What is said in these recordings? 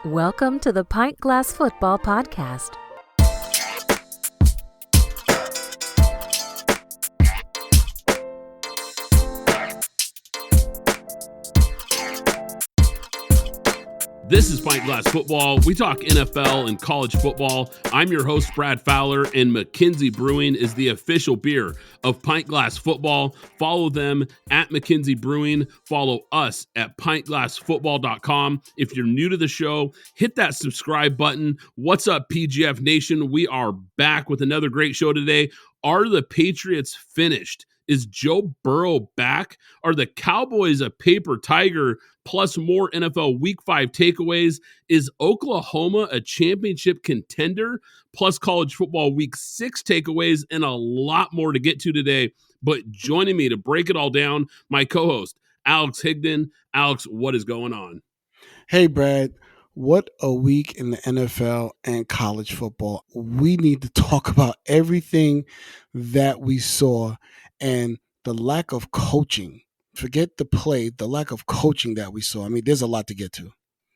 Welcome to the Pint Glass Football Podcast. This is Pint Glass Football. We talk NFL and college football. I'm your host, Brad Fowler, and McKinsey Brewing is the official beer of Pint Glass Football. Follow them at McKinsey Brewing. Follow us at pintglassfootball.com. If you're new to the show, hit that subscribe button. What's up, PGF Nation? We are back with another great show today. Are the Patriots finished? Is Joe Burrow back? Are the Cowboys a paper tiger? Plus more NFL Week 5 takeaways. Is Oklahoma a championship contender? Plus college football Week 6 takeaways and a lot more to get to today. But joining me to break it all down, my co-host, Alex Higdon. Alex, what is going on? Hey, Brad. What a week in the NFL and college football. We need to talk about everything that we saw and the lack of coaching. Forget the play, the lack of coaching that we saw. I mean, there's a lot to get to.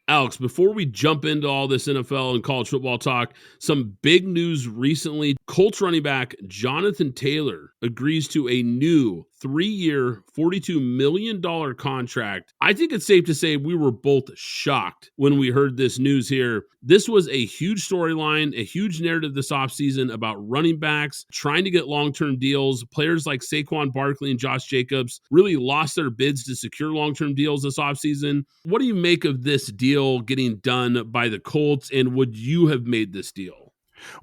Alex, before we jump into all this NFL and college football talk, some big news recently. Colts running back Jonathan Taylor agrees to a new 3-year, $42 million contract. I think it's safe to say we were both shocked when we heard this news here. This was a huge storyline, a huge narrative this offseason about running backs trying to get long-term deals. Players like Saquon Barkley and Josh Jacobs really lost their bids to secure long-term deals this offseason. What do you make of this deal getting done by the Colts, and would you have made this deal?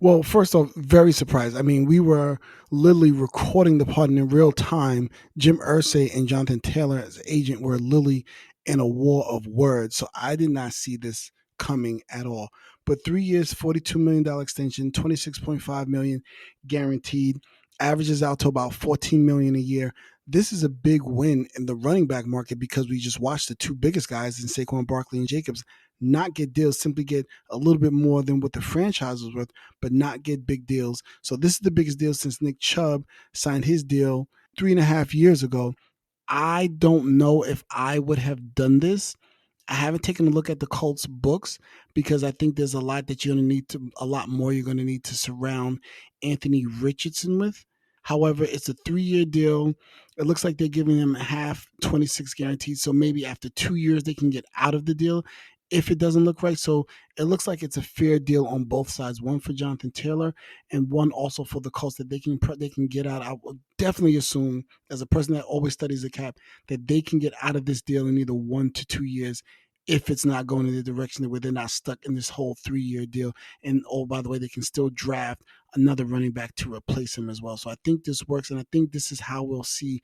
Well, first off, very surprised. I mean, we were literally recording the pod in real time. Jim Irsay and Jonathan Taylor as agent were literally in a war of words. So I did not see this coming at all. But 3 years, $42 million extension, $26.5 million guaranteed, averages out to about $14 million a year. This is a big win in the running back market because we just watched the two biggest guys in Saquon Barkley and Jacobs not get deals, simply get a little bit more than what the franchise was worth, but not get big deals. So this is the biggest deal since Nick Chubb signed his deal 3.5 years ago. I don't know if I would have done this. I haven't taken a look at the Colts books because I think there's a lot that you're going to need to, a lot more you're going to need to surround Anthony Richardson with. However, it's a 3-year deal. It looks like they're giving him half 26 guaranteed. So maybe after 2 years, they can get out of the deal if it doesn't look right. So it looks like it's a fair deal on both sides, one for Jonathan Taylor and one also for the Colts that they can get out. I would definitely assume, as a person that always studies the cap, that they can get out of this deal in either 1 to 2 years if it's not going in the direction where they're not stuck in this whole 3-year deal. And, oh, by the way, they can still draft another running back to replace him as well. So I think this works, and I think this is how we'll see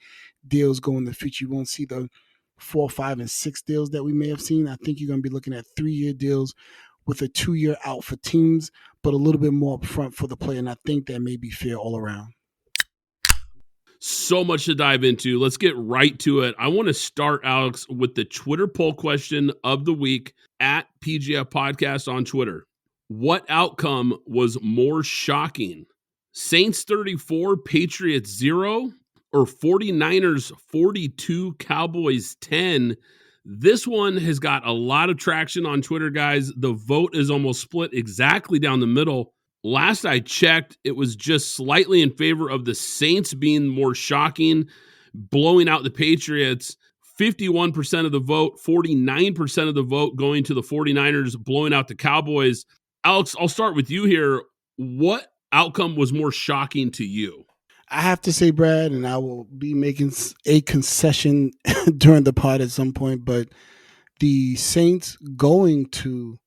deals go in the future. You won't see the 4, 5, and 6 deals that we may have seen. I think you're going to be looking at 3-year deals with a 2-year out for teams, but a little bit more upfront for the player, and I think that may be fair all around. So much to dive into. Let's get right to it. I want to start, Alex, with the Twitter poll question of the week at PGF Podcast on Twitter. What outcome was more shocking? Saints 34, Patriots 0, or 49ers 42, Cowboys 10? This one has got a lot of traction on Twitter, guys. The vote is almost split exactly down the middle. Last I checked, it was just slightly in favor of the Saints being more shocking, blowing out the Patriots. 51% of the vote, 49% of the vote going to the 49ers, blowing out the Cowboys. Alex, I'll start with you here. What outcome was more shocking to you? I have to say, Brad, and I will be making a concession during the pod at some point, but the Saints going to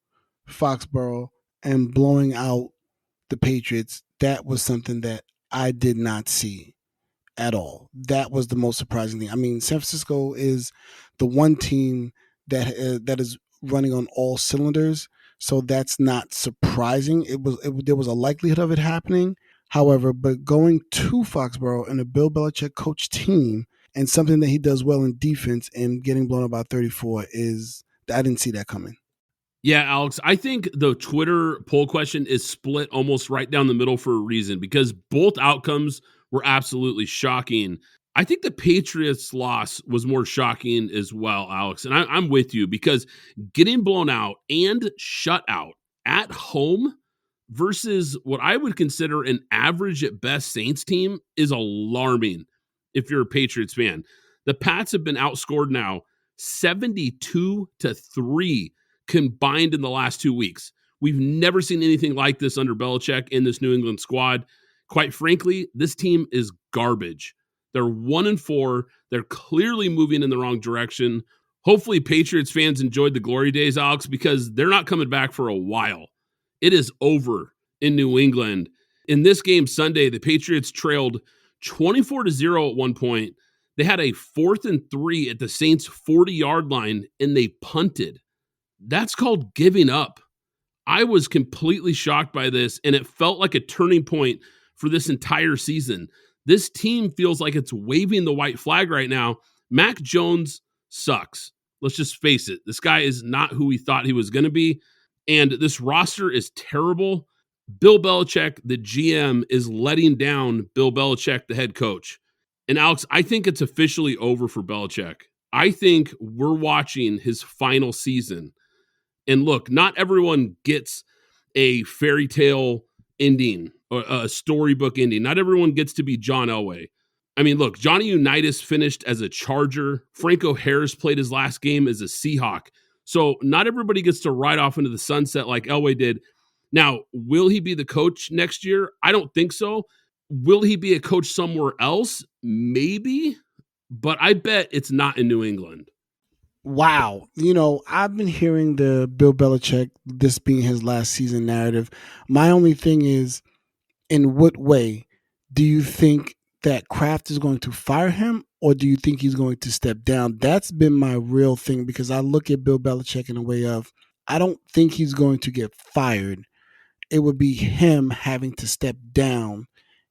Foxborough and blowing out the Patriots, that was something that I did not see at all. That was the most surprising thing. I mean, San Francisco is the one team that is running on all cylinders, so that's not surprising. There was a likelihood of it happening. However, but going to Foxborough and a Bill Belichick coach team and something that he does well in defense and getting blown up by 34 I didn't see that coming. Yeah, Alex, I think the Twitter poll question is split almost right down the middle for a reason, because both outcomes were absolutely shocking. I think the Patriots loss was more shocking as well, Alex. And I'm with you because getting blown out and shut out at home versus what I would consider an average at best Saints team is alarming if you're a Patriots fan. The Pats have been outscored now 72-3 combined in the last 2 weeks. We've never seen anything like this under Belichick in this New England squad. Quite frankly, this team is garbage. They're 1-4. They're clearly moving in the wrong direction. Hopefully, Patriots fans enjoyed the glory days, Alex, because they're not coming back for a while. It is over in New England. In this game Sunday, the Patriots trailed 24-0 at one point. They had a 4th and 3 at the Saints' 40-yard line, and they punted. That's called giving up. I was completely shocked by this, and it felt like a turning point for this entire season. This team feels like it's waving the white flag right now. Mac Jones sucks. Let's just face it. This guy is not who we thought he was going to be, and this roster is terrible. Bill Belichick, the GM, is letting down Bill Belichick, the head coach. And Alex, I think it's officially over for Belichick. I think we're watching his final season. And look, not everyone gets a fairy tale ending or a storybook ending. Not everyone gets to be John Elway. I mean, look, Johnny Unitas finished as a Charger. Franco Harris played his last game as a Seahawk. So not everybody gets to ride off into the sunset like Elway did. Now, will he be the coach next year? I don't think so. Will he be a coach somewhere else? Maybe. But I bet it's not in New England. Wow. I've been hearing the Bill Belichick, this being his last season narrative. My only thing is, in what way do you think that Kraft is going to fire him, or do you think he's going to step down? That's been my real thing, because I look at Bill Belichick in a way of, I don't think he's going to get fired. It would be him having to step down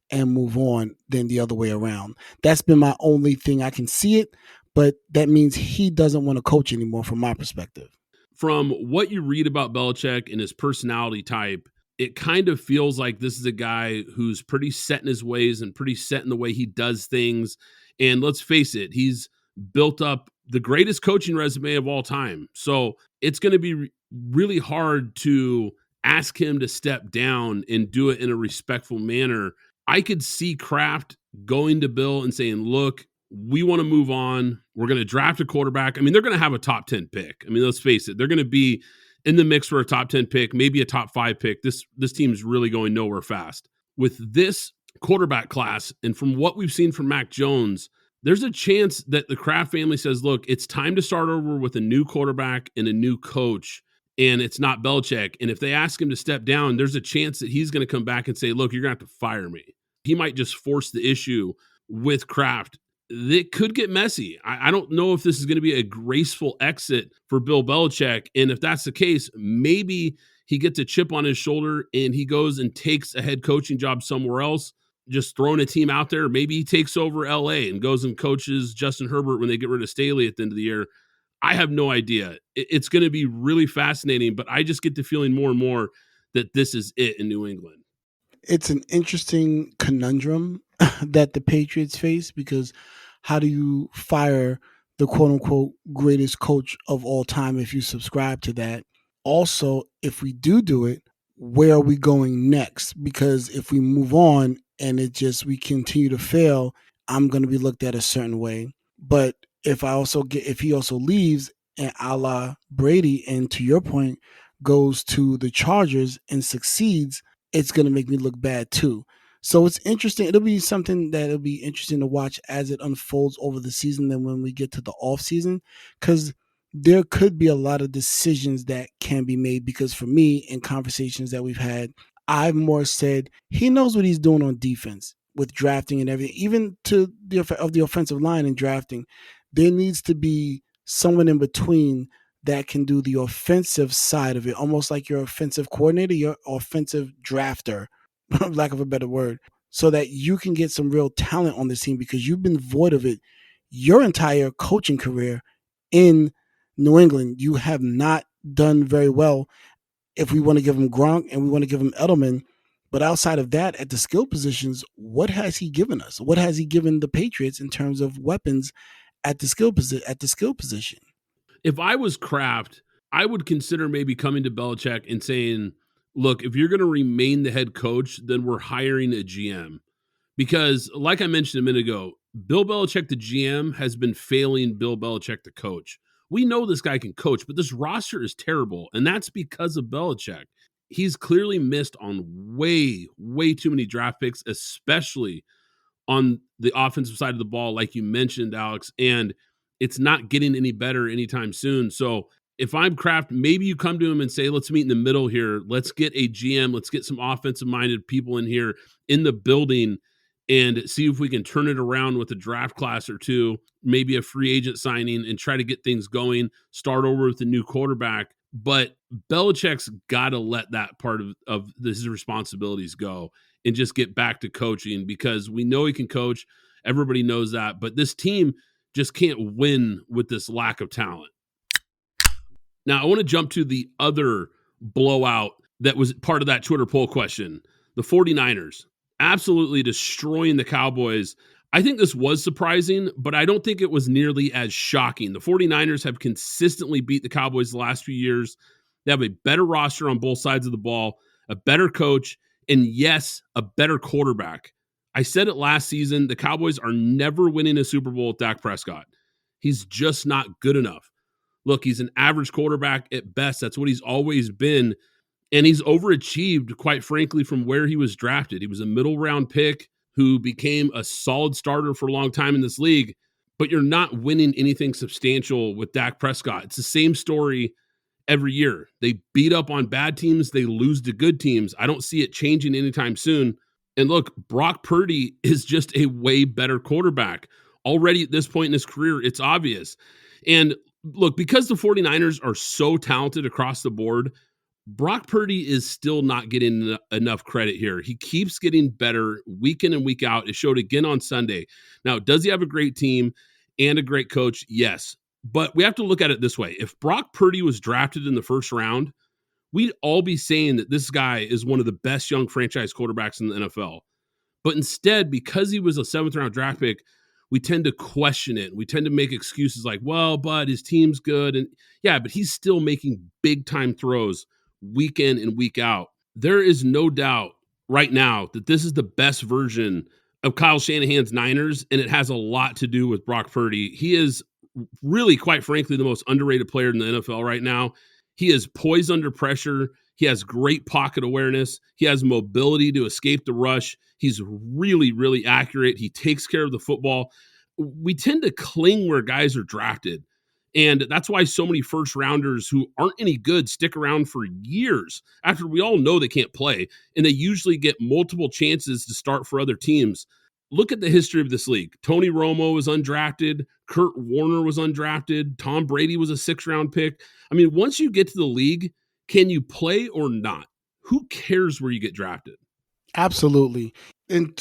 and move on than the other way around. That's been my only thing. I can see it, but that means he doesn't want to coach anymore from my perspective. From what you read about Belichick and his personality type, it kind of feels like this is a guy who's pretty set in his ways and pretty set in the way he does things. And let's face it, he's built up the greatest coaching resume of all time. So it's going to be really hard to ask him to step down and do it in a respectful manner. I could see Kraft going to Bill and saying, look, we want to move on. We're going to draft a quarterback. I mean, they're going to have a top 10 pick. I mean, let's face it. They're going to be in the mix for a top 10 pick, maybe a top 5 pick. This team's really going nowhere fast. With this quarterback class, and from what we've seen from Mac Jones, there's a chance that the Kraft family says, look, it's time to start over with a new quarterback and a new coach, and it's not Belichick. And if they ask him to step down, there's a chance that he's going to come back and say, look, you're going to have to fire me. He might just force the issue with Kraft. It could get messy. I don't know if this is going to be a graceful exit for Bill Belichick. And if that's the case, maybe he gets a chip on his shoulder and he goes and takes a head coaching job somewhere else, just throwing a team out there. Maybe he takes over LA and goes and coaches Justin Herbert when they get rid of Staley at the end of the year. I have no idea. It's going to be really fascinating, but I just get the feeling more and more that this is it in New England. It's an interesting conundrum that the Patriots face, because how do you fire the quote-unquote greatest coach of all time if you subscribe to that? Also, if we do it, where are we going next? Because if we move on and we continue to fail, I'm going to be looked at a certain way. But if he also leaves, and a la Brady, and to your point, goes to the Chargers and succeeds, it's going to make me look bad too. So it's interesting. It'll be something that'll be interesting to watch as it unfolds over the season than when we get to the off season, because there could be a lot of decisions that can be made. Because for me, in conversations that we've had, I've more said he knows what he's doing on defense with drafting and everything, even to the offensive line and drafting. There needs to be someone in between that can do the offensive side of it, almost like your offensive coordinator, your offensive drafter, lack of a better word, so that you can get some real talent on this team, because you've been void of it your entire coaching career in New England. You have not done very well. If we want to give him Gronk and we want to give him Edelman, But outside of that, at the skill positions, what has he given us? What has he given the Patriots in terms of weapons at the skill position? If I was Kraft, I would consider maybe coming to Belichick and saying, look, if you're going to remain the head coach, then we're hiring a GM. Because, like I mentioned a minute ago, Bill Belichick, the GM, has been failing Bill Belichick, the coach. We know this guy can coach, but this roster is terrible, and that's because of Belichick. He's clearly missed on way, way too many draft picks, especially on the offensive side of the ball, like you mentioned, Alex, and it's not getting any better anytime soon. So if I'm Kraft, maybe you come to him and say, let's meet in the middle here. Let's get a GM. Let's get some offensive-minded people in here in the building and see if we can turn it around with a draft class or two, maybe a free agent signing, and try to get things going, start over with a new quarterback. But Belichick's got to let that part of his responsibilities go and just get back to coaching, because we know he can coach. Everybody knows that. But this team just can't win with this lack of talent. Now, I want to jump to the other blowout that was part of that Twitter poll question. The 49ers absolutely destroying the Cowboys. I think this was surprising, but I don't think it was nearly as shocking. The 49ers have consistently beat the Cowboys the last few years. They have a better roster on both sides of the ball, a better coach, and yes, a better quarterback. I said it last season, the Cowboys are never winning a Super Bowl with Dak Prescott. He's just not good enough. Look, he's an average quarterback at best. That's what he's always been. And he's overachieved, quite frankly, from where he was drafted. He was a middle round pick who became a solid starter for a long time in this league, but you're not winning anything substantial with Dak Prescott. It's the same story every year. They beat up on bad teams. They lose to good teams. I don't see it changing anytime soon. And look, Brock Purdy is just a way better quarterback. Already at this point in his career, it's obvious. And look, because the 49ers are so talented across the board, Brock Purdy is still not getting enough credit here. He keeps getting better week in and week out. It showed again on Sunday. Now, does he have a great team and a great coach? Yes. But we have to look at it this way. If Brock Purdy was drafted in the first round, we'd all be saying that this guy is one of the best young franchise quarterbacks in the NFL. But instead, because he was a 7th-round draft pick, we tend to question it. We tend to make excuses like, well, but his team's good. And yeah, but he's still making big-time throws week in and week out. There is no doubt right now that this is the best version of Kyle Shanahan's Niners, and it has a lot to do with Brock Purdy. He is really, quite frankly, the most underrated player in the NFL right now. He is poised under pressure. He has great pocket awareness. He has mobility to escape the rush. He's really, really accurate. He takes care of the football. We tend to cling where guys are drafted. And that's why so many first rounders who aren't any good stick around for years after we all know they can't play. And they usually get multiple chances to start for other teams. Look at the history of this league. Tony Romo was undrafted. Kurt Warner was undrafted. Tom Brady was a 6th-round pick. I mean, once you get to the league, can you play or not? Who cares where you get drafted? Absolutely. And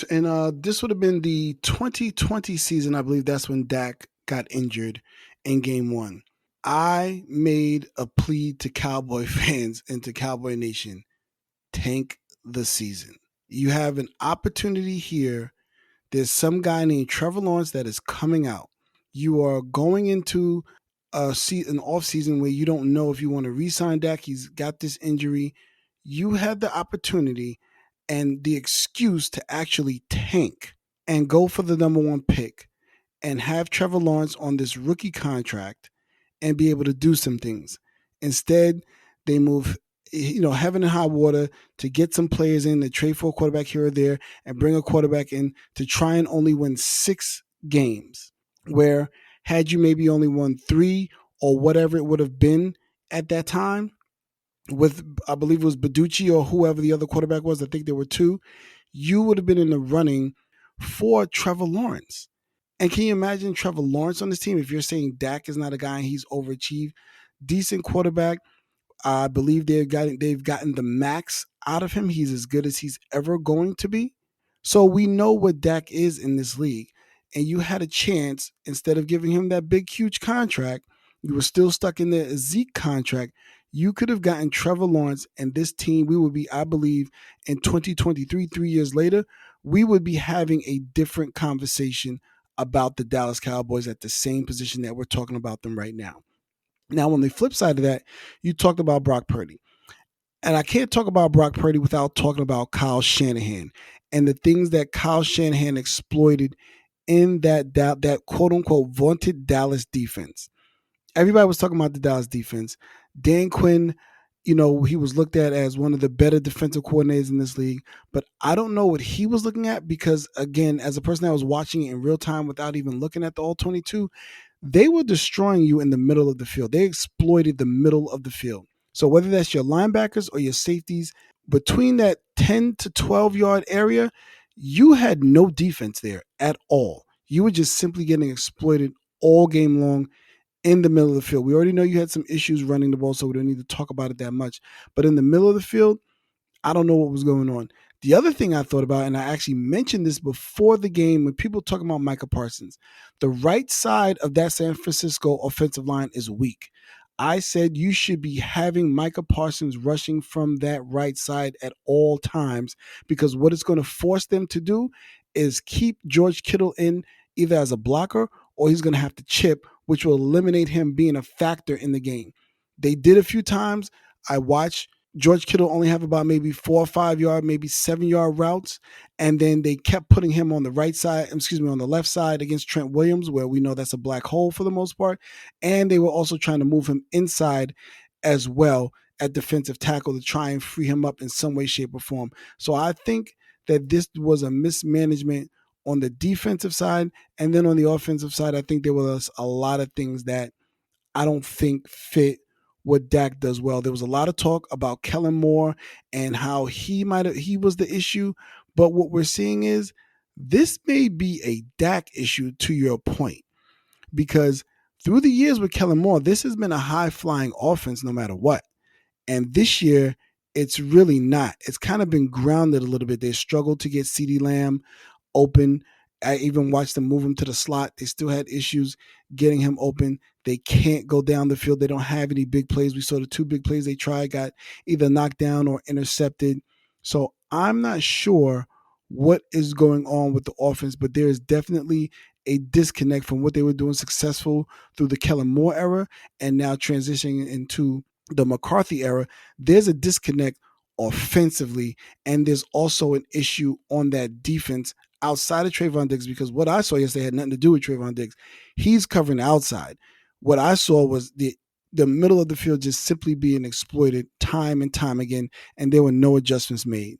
this would have been the 2020 season. I believe that's when Dak got injured in game 1. I made a plea to Cowboy fans and to Cowboy Nation: tank the season. You have an opportunity here. There's some guy named Trevor Lawrence that is coming out. You are going into an off season where you don't know if you want to re-sign Dak. He's got this injury. You have the opportunity and the excuse to actually tank and go for the number 1 pick and have Trevor Lawrence on this rookie contract and be able to do some things. Instead, they move, heaven and high water to get some players in, to trade for a quarterback here or there and bring a quarterback in to try and only win 6 games, where had you maybe only won 3 or whatever it would have been at that time, with, I believe it was Baducci or whoever the other quarterback was, I think there were 2, you would have been in the running for Trevor Lawrence. And can you imagine Trevor Lawrence on this team if you're saying Dak is not a guy and he's overachieved? Decent quarterback. I believe they've gotten the max out of him. He's as good as he's ever going to be. So we know what Dak is in this league. And you had a chance, instead of giving him that big, huge contract, you were still stuck in the Zeke contract. You could have gotten Trevor Lawrence, and this team, we would be, I believe, in 2023, 3 years later, we would be having a different conversation about the Dallas Cowboys at the same position that we're talking about them right now. Now, on the flip side of that, you talked about Brock Purdy. And I can't talk about Brock Purdy without talking about Kyle Shanahan and the things that Kyle Shanahan exploited in that quote unquote vaunted Dallas defense. Everybody was talking about the Dallas defense. Dan Quinn, he was looked at as one of the better defensive coordinators in this league, but I don't know what he was looking at because, again, as a person that was watching it in real time without even looking at the all 22, they were destroying you in the middle of the field. They exploited the middle of the field. So whether that's your linebackers or your safeties, between that 10 to 12 yard area, you had no defense there at all. You were just simply getting exploited all game long in the middle of the field. We already know you had some issues running the ball, so we don't need to talk about it that much. But in the middle of the field, I don't know what was going on. The other thing I thought about, and I actually mentioned this before the game when people talking about Micah Parsons, the right side of that San Francisco offensive line is weak. I said you should be having Micah Parsons rushing from that right side at all times because what it's going to force them to do is keep George Kittle in either as a blocker or he's going to have to chip, which will eliminate him being a factor in the game. They did a few times. I watched George Kittle only have about maybe 4 or 5 yard, maybe 7 yard routes. And then they kept putting him on the on the left side against Trent Williams, where we know that's a black hole for the most part. And they were also trying to move him inside as well at defensive tackle to try and free him up in some way, shape, or form. So I think that this was a mismanagement on the defensive side. And then on the offensive side, I think there was a lot of things that I don't think fit what Dak does well. There was a lot of talk about Kellen Moore and how he was the issue, but what we're seeing is this may be a Dak issue to your point, because through the years with Kellen Moore, this has been a high-flying offense no matter what. And this year, it's really not. It's kind of been grounded a little bit. They struggled to get CeeDee Lamb open. I even watched them move him to the slot. They still had issues getting him open. They can't go down the field. They don't have any big plays. We saw the 2 big plays they tried got either knocked down or intercepted. So I'm not sure what is going on with the offense, but there is definitely a disconnect from what they were doing successful through the Kellen Moore era and now transitioning into the McCarthy era. There's a disconnect offensively, and there's also an issue on that defense outside of Trayvon Diggs, because what I saw yesterday had nothing to do with Trayvon Diggs. He's covering the outside. What I saw was the middle of the field just simply being exploited time and time again, and there were no adjustments made.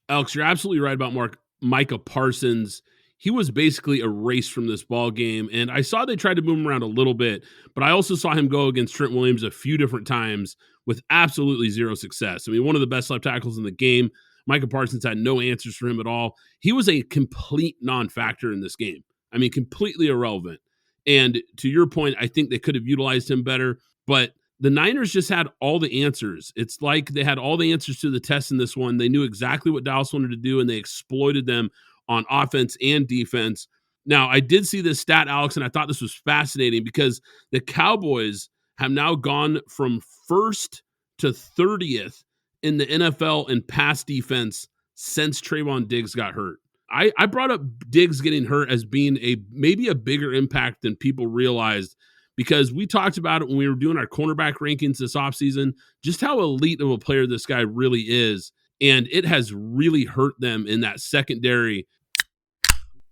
Alex, you're absolutely right about Micah Parsons. He was basically erased from this ball game, and I saw they tried to move him around a little bit, but I also saw him go against Trent Williams a few different times with absolutely zero success. I mean, one of the best left tackles in the game. Micah Parsons had no answers for him at all. He was a complete non-factor in this game. I mean, completely irrelevant. And to your point, I think they could have utilized him better, but the Niners just had all the answers. It's like they had all the answers to the test in this one. They knew exactly what Dallas wanted to do, and they exploited them on offense and defense. Now, I did see this stat, Alex, and I thought this was fascinating because the Cowboys have now gone from first to 30th in the NFL in pass defense since Trayvon Diggs got hurt. I brought up Diggs getting hurt as being maybe a bigger impact than people realized, because we talked about it when we were doing our cornerback rankings this offseason, just how elite of a player this guy really is. And it has really hurt them in that secondary.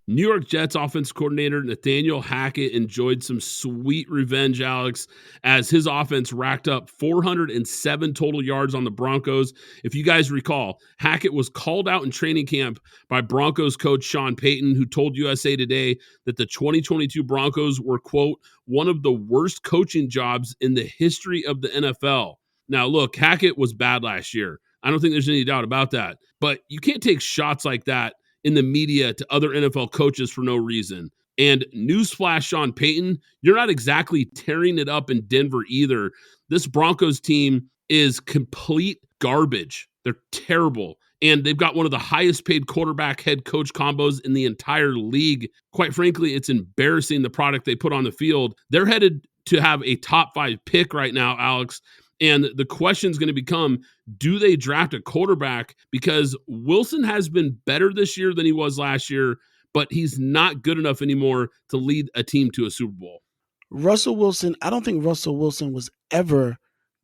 New York Jets offense coordinator Nathaniel Hackett enjoyed some sweet revenge, Alex, as his offense racked up 407 total yards on the Broncos. If you guys recall, Hackett was called out in training camp by Broncos coach Sean Payton, who told USA Today that the 2022 Broncos were, quote, one of the worst coaching jobs in the history of the NFL. Now, look, Hackett was bad last year. I don't think there's any doubt about that. But you can't take shots like that in the media to other NFL coaches for no reason. And newsflash, Sean Payton, you're not exactly tearing it up in Denver either. This Broncos team is complete garbage. They're terrible. And they've got one of the highest paid quarterback head coach combos in the entire league. Quite frankly, it's embarrassing the product they put on the field. They're headed to have a top 5 pick right now, Alex. And the question is going to become, do they draft a quarterback? Because Wilson has been better this year than he was last year, but he's not good enough anymore to lead a team to a Super Bowl. Russell Wilson, I don't think Russell Wilson was ever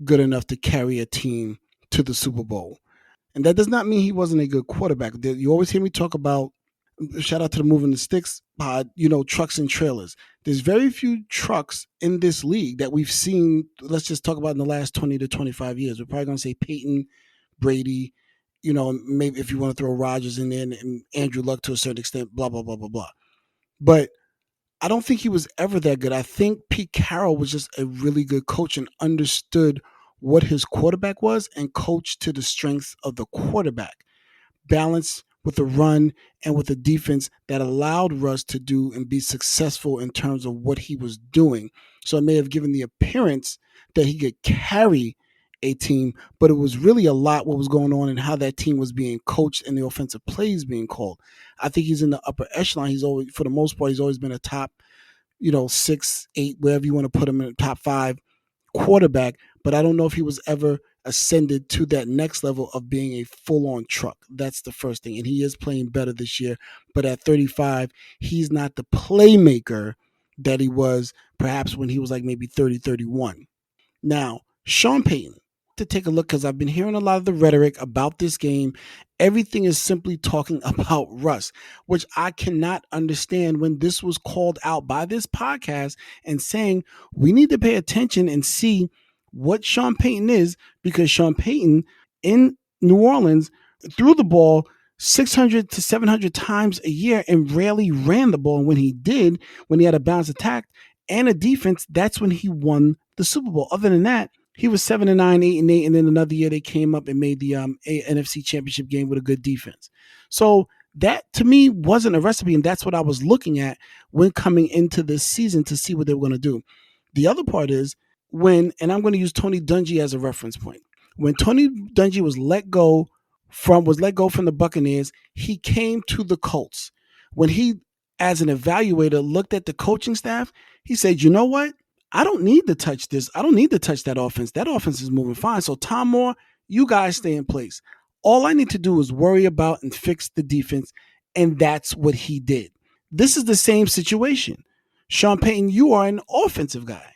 good enough to carry a team to the Super Bowl. And that does not mean he wasn't a good quarterback. You always hear me talk about, shout out to the Moving the Sticks pod, trucks and trailers. There's very few trucks in this league that we've seen, let's just talk about in the last 20 to 25 years. We're probably going to say Peyton, Brady, maybe if you want to throw Rodgers in there and Andrew Luck to a certain extent, blah, blah, blah, blah, blah. But I don't think he was ever that good. I think Pete Carroll was just a really good coach and understood what his quarterback was and coached to the strengths of the quarterback. Balance with the run and with the defense that allowed Russ to do and be successful in terms of what he was doing. So it may have given the appearance that he could carry a team, but it was really a lot what was going on and how that team was being coached and the offensive plays being called. I think he's in the upper echelon. He's always, for the most part, he's always been a top, 6, 8, wherever you want to put him, in the top 5 quarterback. But I don't know if he was ever ascended to that next level of being a full-on truck. That's the first thing. And he is playing better this year. But at 35, he's not the playmaker that he was perhaps when he was like maybe 30, 31. Now, Sean Payton, to take a look, because I've been hearing a lot of the rhetoric about this game. Everything is simply talking about Russ, which I cannot understand when this was called out by this podcast and saying we need to pay attention and see what Sean Payton is, because Sean Payton in New Orleans threw the ball 600 to 700 times a year and rarely ran the ball. And when he did, when he had a balanced attack and a defense, that's when he won the Super Bowl. Other than that, he was 7-9, 8-8, and then another year they came up and made the NFC Championship game with a good defense. So that to me wasn't a recipe, and that's what I was looking at when coming into this season to see what they were going to do. The other part is and I'm going to use Tony Dungy as a reference point. When Tony Dungy was let go from the Buccaneers, he came to the Colts. When he, as an evaluator, looked at the coaching staff, he said, you know what? I don't need to touch this. I don't need to touch that offense. That offense is moving fine. So Tom Moore, you guys stay in place. All I need to do is worry about and fix the defense. And that's what he did. This is the same situation. Sean Payton, you are an offensive guy.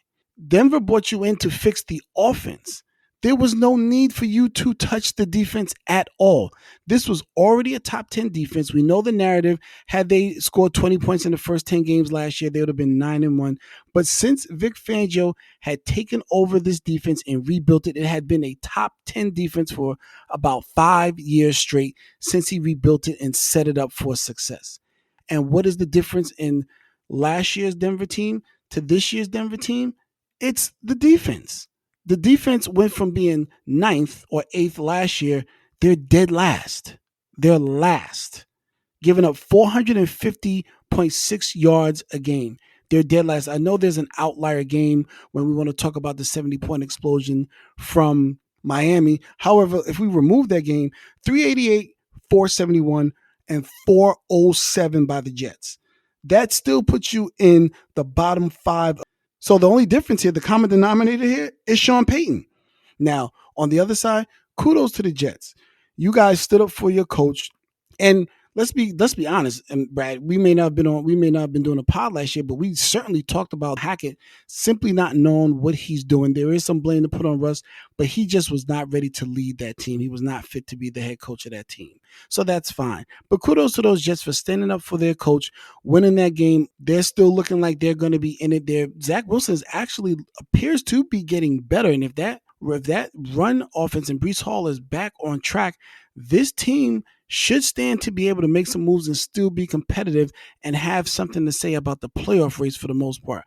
Denver brought you in to fix the offense. There was no need for you to touch the defense at all. This was already a top 10 defense. We know the narrative. Had they scored 20 points in the first 10 games last year, they would have been 9-1. But since Vic Fangio had taken over this defense and rebuilt it, it had been a top 10 defense for about 5 years straight since he rebuilt it and set it up for success. And what is the difference in last year's Denver team to this year's Denver team? It's the defense. The defense went from being 9th or 8th last year. They're dead last. They're last, giving up 450.6 yards a game. They're dead last. I know there's an outlier game when we want to talk about the 70-point explosion from Miami. However, if we remove that game, 388, 471, and 407 by the Jets. That still puts you in the bottom 5. So the only difference here, the common denominator here, is Sean Payton. Now, on the other side, kudos to the Jets. You guys stood up for your coach. And let's be honest, and Brad, we may not have been doing a pod last year, but we certainly talked about Hackett simply not knowing what he's doing. There is some blame to put on Russ, but he just was not ready to lead that team. He was not fit to be the head coach of that team. So that's fine. But kudos to those Jets for standing up for their coach, winning that game. They're still looking like they're going to be in it there. Zach Wilson actually appears to be getting better. And if that run offense and Breece Hall is back on track, this team should stand to be able to make some moves and still be competitive and have something to say about the playoff race for the most part.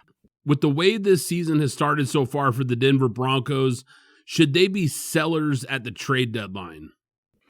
With the way this season has started so far for the Denver Broncos, should they be sellers at the trade deadline?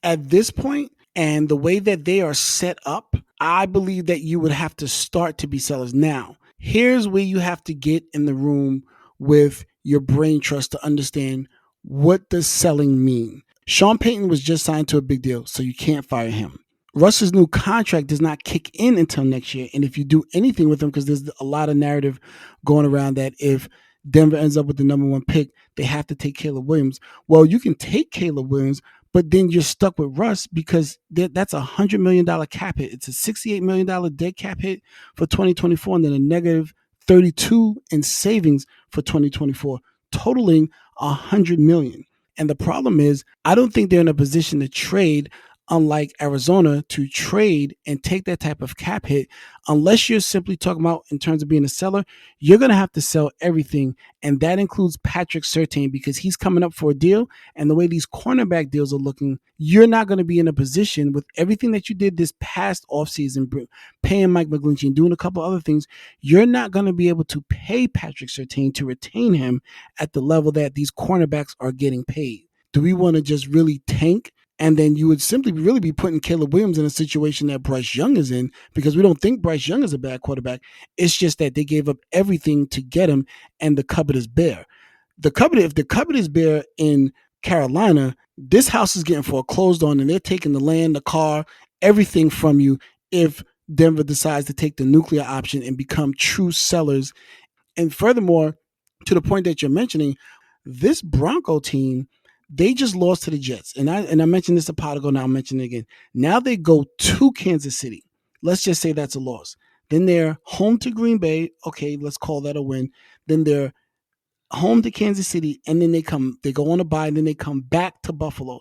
At this point, and the way that they are set up, I believe that you would have to start to be sellers. Now, here's where you have to get in the room with your brain trust to understand what does selling mean. Sean Payton was just signed to a big deal, so you can't fire him. Russ's new contract does not kick in until next year. And if you do anything with him, because there's a lot of narrative going around that if Denver ends up with the number 1 pick. They have to take Caleb Williams. Well, you can take Caleb Williams, but then you're stuck with Russ because that's $100 million cap hit. It's a $68 million dead cap hit for 2024 and then a negative 32 in savings for 2024, totaling $100 million. And the problem is, I don't think they're in a position to trade, unlike Arizona, to trade and take that type of cap hit. Unless you're simply talking about in terms of being a seller, you're going to have to sell everything. And that includes Patrick Surtain because he's coming up for a deal. And the way these cornerback deals are looking, you're not going to be in a position with everything that you did this past offseason, paying Mike McGlinchey and doing a couple other things. You're not going to be able to pay Patrick Surtain to retain him at the level that these cornerbacks are getting paid. Do we want to just really tank? And then you would simply really be putting Caleb Williams in a situation that Bryce Young is in, because we don't think Bryce Young is a bad quarterback. It's just that they gave up everything to get him, and the cupboard is bare. If the cupboard is bare in Carolina, this house is getting foreclosed on, and they're taking the land, the car, everything from you if Denver decides to take the nuclear option and become true sellers. And furthermore, to the point that you're mentioning, this Bronco team, they just lost to the Jets. And I mentioned this a pot ago, now I'm mentioning it again. Now they go to Kansas City. Let's just say that's a loss. Then they're home to Green Bay. Okay, let's call that a win. Then they're home to Kansas City, and then they go on a bye, and then they come back to Buffalo.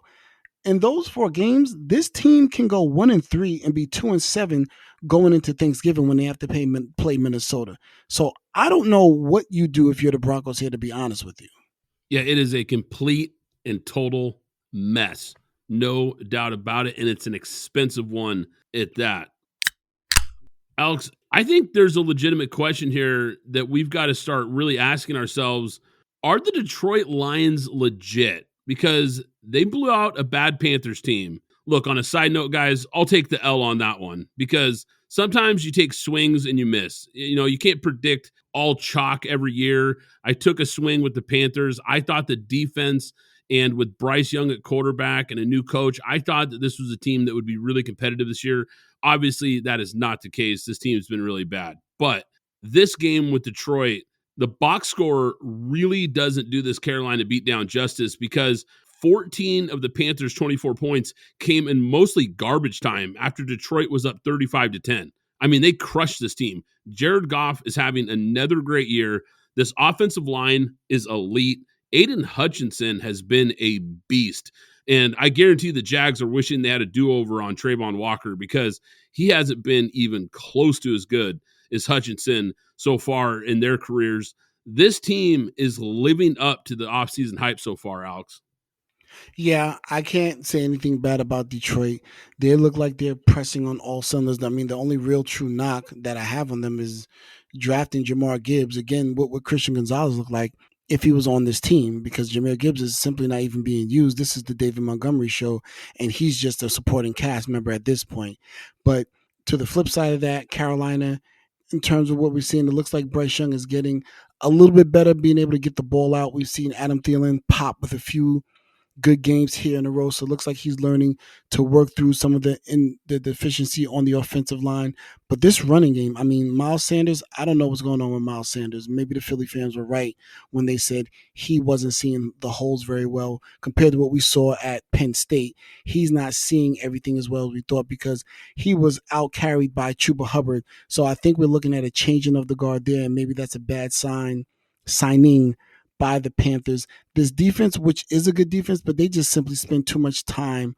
In those 4 games, this team can go 1-3 and be 2-7 going into Thanksgiving when they have to play Minnesota. So I don't know what you do if you're the Broncos here, to be honest with you. Yeah, it is a complete and total mess. No doubt about it. And it's an expensive one at that. Alex, I think there's a legitimate question here that we've got to start really asking ourselves. Are the Detroit Lions legit? Because they blew out a bad Panthers team. Look, on a side note, guys, I'll take the L on that one because sometimes you take swings and you miss. You know, you can't predict all chalk every year. I took a swing with the Panthers. I thought the defense, and with Bryce Young at quarterback and a new coach, I thought that this was a team that would be really competitive this year. Obviously, that is not the case. This team has been really bad. But this game with Detroit, the box score really doesn't do this Carolina beatdown justice because 14 of the Panthers' 24 points came in mostly garbage time after Detroit was up 35-10. I mean, they crushed this team. Jared Goff is having another great year. This offensive line is elite. Aiden Hutchinson has been a beast. And I guarantee the Jags are wishing they had a do-over on Trayvon Walker because he hasn't been even close to as good as Hutchinson so far in their careers. This team is living up to the offseason hype so far, Alex. Yeah, I can't say anything bad about Detroit. They look like they're pressing on all cylinders. I mean, the only real true knock that I have on them is drafting Jamar Gibbs. Again, what would Christian Gonzalez look like if he was on this team? Because Jamar Gibbs is simply not even being used. This is the David Montgomery show, and he's just a supporting cast member at this point. But to the flip side of that, Carolina, in terms of what we're seeing, it looks like Bryce Young is getting a little bit better, being able to get the ball out. We've seen Adam Thielen pop with a few good games here in a row. So it looks like he's learning to work through some of the deficiency on the offensive line. But this running game, I mean, Miles Sanders, I don't know what's going on with Miles Sanders. Maybe the Philly fans were right when they said he wasn't seeing the holes very well compared to what we saw at Penn State. He's not seeing everything as well as we thought because he was out carried by Chuba Hubbard. So I think we're looking at a changing of the guard there, and maybe that's a bad signing by the Panthers. This defense, which is a good defense, but they just simply spend too much time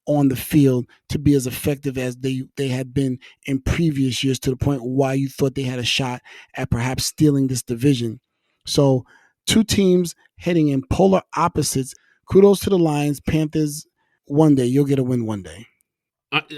on the field to be as effective as they had been in previous years, to the point why you thought they had a shot at perhaps stealing this division. So 2 teams heading in polar opposites. Kudos to the Lions. Panthers, one day. You'll get a win one day.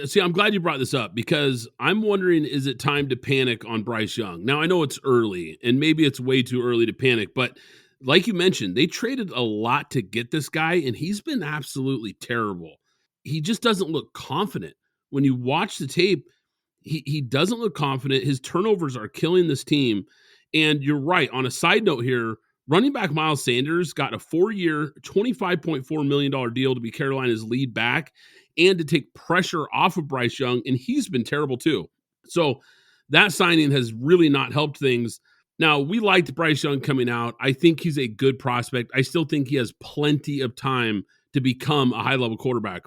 See, I'm glad you brought this up because I'm wondering, is it time to panic on Bryce Young? Now, I know it's early, and maybe it's way too early to panic, but like you mentioned, they traded a lot to get this guy, and he's been absolutely terrible. He just doesn't look confident. When you watch the tape, he doesn't look confident. His turnovers are killing this team. And you're right. On a side note here, running back Miles Sanders got a 4-year, $25.4 million deal to be Carolina's lead back and to take pressure off of Bryce Young, and he's been terrible too. So that signing has really not helped things. Now, we liked Bryce Young coming out. I think he's a good prospect. I still think he has plenty of time to become a high-level quarterback.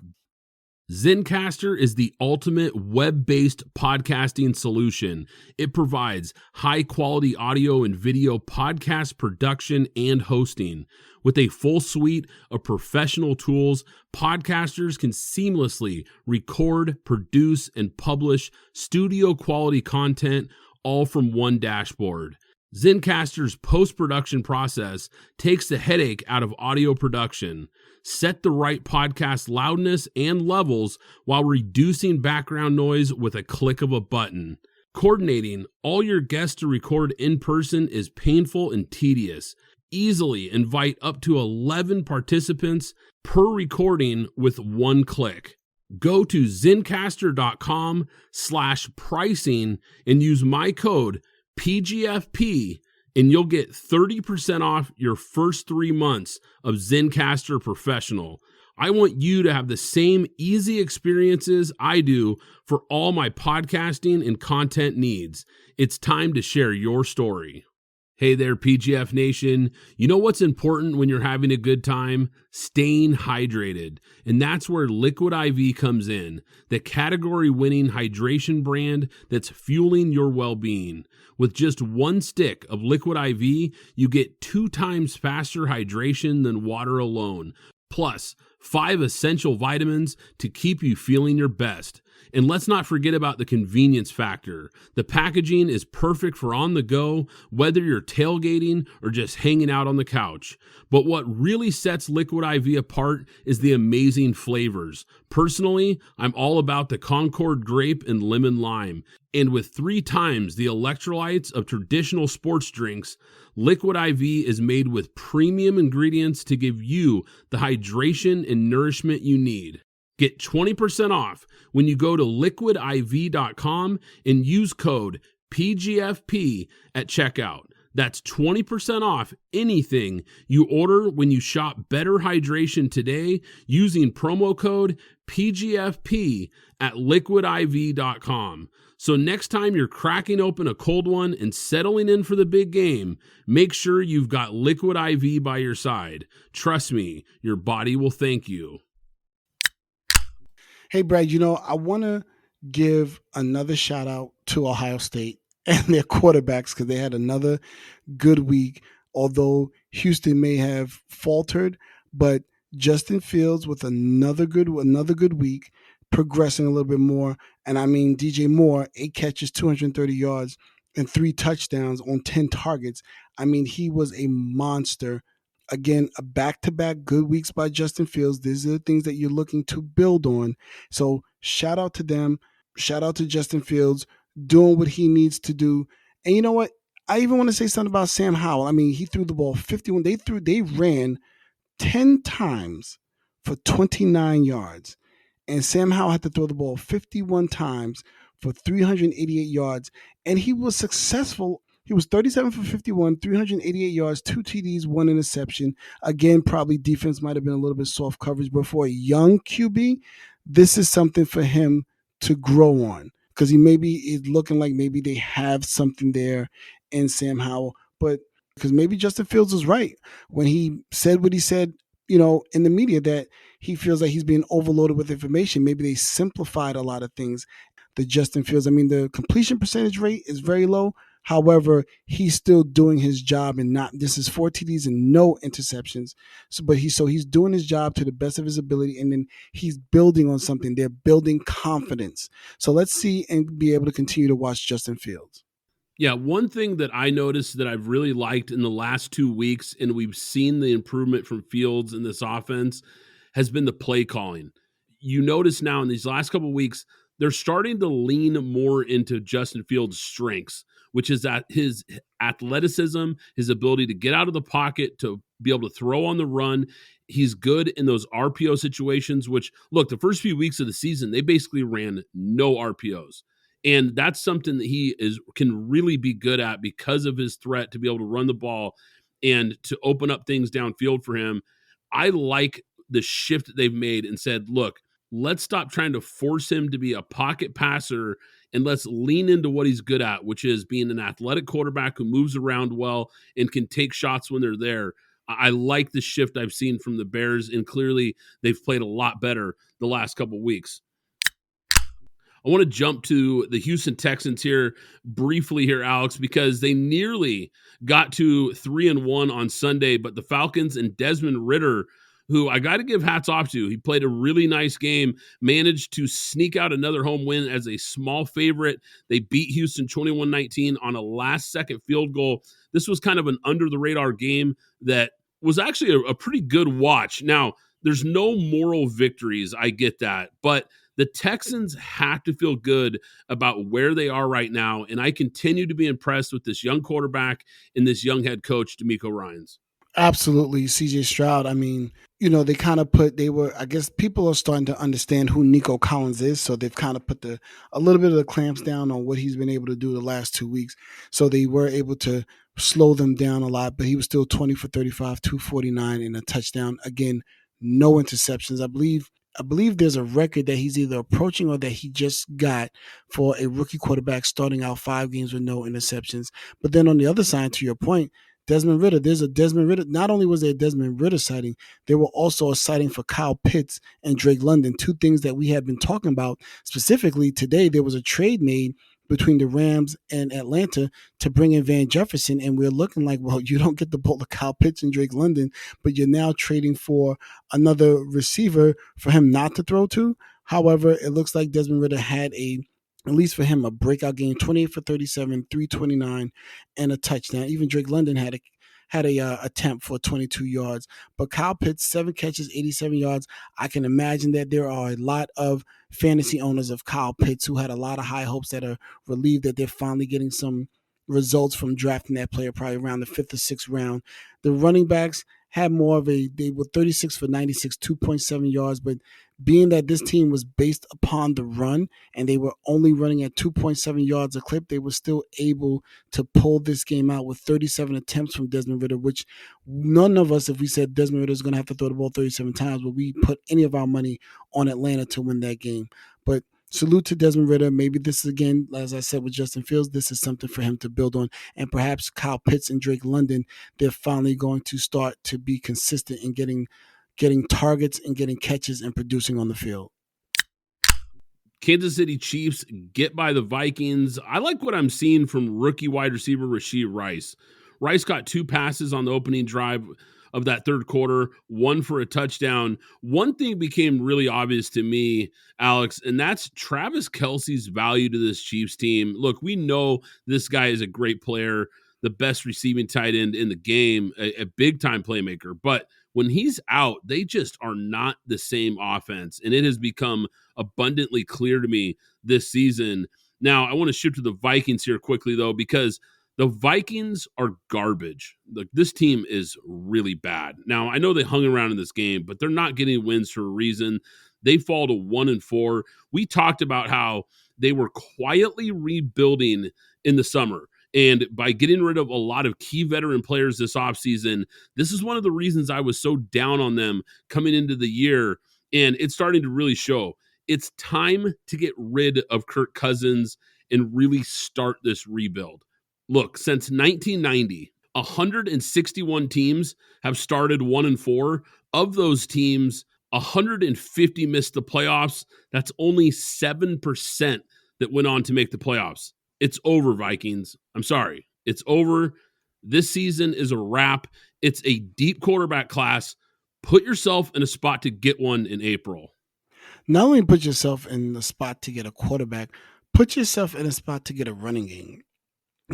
Zencastr is the ultimate web-based podcasting solution. It provides high-quality audio and video podcast production and hosting. With a full suite of professional tools, podcasters can seamlessly record, produce, and publish studio-quality content all from one dashboard. Zencastr's post-production process takes the headache out of audio production. Set the right podcast loudness and levels while reducing background noise with a click of a button. Coordinating all your guests to record in person is painful and tedious. Easily invite up to 11 participants per recording with one click. Go to zencastr.com/pricing and use my code PGFP, and you'll get 30% off your first 3 months of Zencastr Professional. I want you to have the same easy experiences I do for all my podcasting and content needs. It's time to share your story. Hey there, PGF Nation. You know what's important when you're having a good time? Staying hydrated. And that's where Liquid IV comes in, the category-winning hydration brand that's fueling your well-being. With just one stick of Liquid IV, you get 2 times faster hydration than water alone, plus 5 essential vitamins to keep you feeling your best. And let's not forget about the convenience factor. The packaging is perfect for on the go, whether you're tailgating or just hanging out on the couch. But what really sets Liquid IV apart is the amazing flavors. Personally, I'm all about the Concord grape and lemon lime. And with 3 times the electrolytes of traditional sports drinks, Liquid IV is made with premium ingredients to give you the hydration and nourishment you need. Get 20% off when you go to liquidiv.com and use code PGFP at checkout. That's 20% off anything you order when you shop Better Hydration today using promo code PGFP at liquidiv.com. So next time you're cracking open a cold one and settling in for the big game, make sure you've got Liquid IV by your side. Trust me, your body will thank you. Hey, Brad, I want to give another shout out to Ohio State and their quarterbacks because they had another good week, although Houston may have faltered, but Justin Fields with another good week, progressing a little bit more. And I mean, DJ Moore, 8 catches, 230 yards, and 3 touchdowns on 10 targets. I mean, he was a monster. Again, a back-to-back good weeks by Justin Fields. These are the things that you're looking to build on. So shout out to them. Shout out to Justin Fields doing what he needs to do. And you know what? I even want to say something about Sam Howell. I mean, he threw the ball 51. They ran 10 times for 29 yards. And Sam Howell had to throw the ball 51 times for 388 yards. And he was successful. He was 37 for 51, 388 yards, 2 TDs, 1 interception. Again, probably defense might have been a little bit soft coverage, but for a young QB, this is something for him to grow on because he maybe is looking like maybe they have something there in Sam Howell, but because maybe Justin Fields was right when he said what he said, in the media that he feels like he's being overloaded with information. Maybe they simplified a lot of things. The Justin Fields, I mean, the completion percentage rate is very low. However, he's still doing his job and this is 4 TDs and no interceptions. But he's doing his job to the best of his ability, and then he's building on something. They're building confidence. So let's see and be able to continue to watch Justin Fields. Yeah, one thing that I noticed that I've really liked in the last 2 weeks, and we've seen the improvement from Fields in this offense, has been the play calling. You notice now in these last couple of weeks, they're starting to lean more into Justin Fields' strengths, which is that his athleticism, his ability to get out of the pocket, to be able to throw on the run. He's good in those RPO situations, which, look, the first few weeks of the season, they basically ran no RPOs. And that's something that can really be good at because of his threat to be able to run the ball and to open up things downfield for him. I like the shift that they've made and said, look, let's stop trying to force him to be a pocket passer and let's lean into what he's good at, which is being an athletic quarterback who moves around well and can take shots when they're there. I like the shift I've seen from the Bears, and clearly they've played a lot better the last couple of weeks. I want to jump to the Houston Texans here briefly here, Alex, because they nearly got to 3-1 on Sunday, but the Falcons and Desmond Ridder, who I got to give hats off to, he played a really nice game, managed to sneak out another home win as a small favorite. They beat Houston 21-19 on a last-second field goal. This was kind of an under-the-radar game that was actually a pretty good watch. Now, there's no moral victories, I get that, but the Texans have to feel good about where they are right now, and I continue to be impressed with this young quarterback and this young head coach, DeMeco Ryans. Absolutely, CJ Stroud. I mean, they kind of I guess people are starting to understand who Nico Collins is. So they've kind of put a little bit of the clamps down on what he's been able to do the last 2 weeks. So they were able to slow them down a lot, but he was still 20 for 35, 249 and a touchdown. Again, no interceptions. I believe there's a record that he's either approaching or that he just got for a rookie quarterback starting out 5 games with no interceptions. But then on the other side, to your point, Desmond Ridder, there's a Desmond Ridder. Not only was there a Desmond Ridder sighting, there were also a sighting for Kyle Pitts and Drake London, 2 things that we have been talking about. Specifically today, there was a trade made between the Rams and Atlanta to bring in Van Jefferson, and we're looking like, well, you don't get the ball to Kyle Pitts and Drake London, but you're now trading for another receiver for him not to throw to. However, it looks like Desmond Ridder had at least for him, a breakout game, 28 for 37, 329, and a touchdown. Even Drake London had a attempt for 22 yards. But Kyle Pitts, 7 catches, 87 yards. I can imagine that there are a lot of fantasy owners of Kyle Pitts who had a lot of high hopes that are relieved that they're finally getting some results from drafting that player probably around the 5th or 6th round. The running backs had they were 36 for 96, 2.7 yards, but being that this team was based upon the run and they were only running at 2.7 yards a clip, they were still able to pull this game out with 37 attempts from Desmond Ridder, which none of us, if we said Desmond Ridder is going to have to throw the ball 37 times, would we put any of our money on Atlanta to win that game. But salute to Desmond Ridder. Maybe this is, again, as I said with Justin Fields, this is something for him to build on. And perhaps Kyle Pitts and Drake London, they're finally going to start to be consistent in getting targets and getting catches and producing on the field. Kansas City Chiefs get by the Vikings. I like what I'm seeing from rookie wide receiver Rashee Rice. Rice got 2 passes on the opening drive of that third quarter, 1 for a touchdown. One thing became really obvious to me, Alex, and that's Travis Kelce's value to this Chiefs team. Look, we know this guy is a great player, the best receiving tight end in the game, a big-time playmaker, but when he's out, they just are not the same offense, and it has become abundantly clear to me this season. Now, I want to shift to the Vikings here quickly, though, because the Vikings are garbage. Like, this team is really bad. Now, I know they hung around in this game, but they're not getting wins for a reason. They fall to 1-4. We talked about how they were quietly rebuilding in the summer. And by getting rid of a lot of key veteran players this offseason, this is one of the reasons I was so down on them coming into the year. And it's starting to really show. It's time to get rid of Kirk Cousins and really start this rebuild. Look, since 1990, 161 teams have started 1-4. Of those teams, 150 missed the playoffs. That's only 7% that went on to make the playoffs. It's over, Vikings. I'm sorry. It's over. This season is a wrap. It's a deep quarterback class. Put yourself in a spot to get one in April. Not only put yourself in the spot to get a quarterback, put yourself in a spot to get a running game.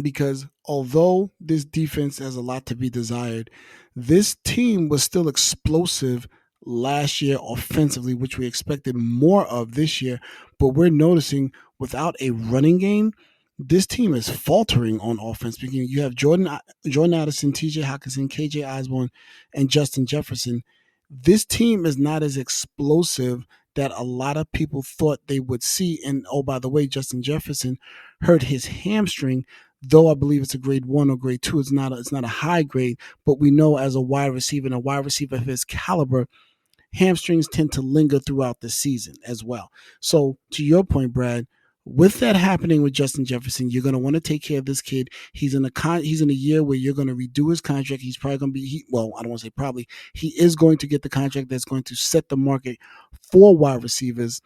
Because although this defense has a lot to be desired, this team was still explosive last year offensively, which we expected more of this year. But we're noticing without a running game, this team is faltering on offense. Because you have Jordan Addison, TJ Hockenson, KJ Osborne, and Justin Jefferson. This team is not as explosive that a lot of people thought they would see. And oh, by the way, Justin Jefferson hurt his hamstring, though I believe it's a grade 1 or grade 2. It's not a high grade, but we know as a wide receiver and a wide receiver of his caliber, hamstrings tend to linger throughout the season as well. So to your point, Brad, with that happening with Justin Jefferson, you're going to want to take care of this kid. He's in a year where you're going to redo his contract. He's probably going to be I don't want to say probably. He is going to get the contract that's going to set the market for wide receivers.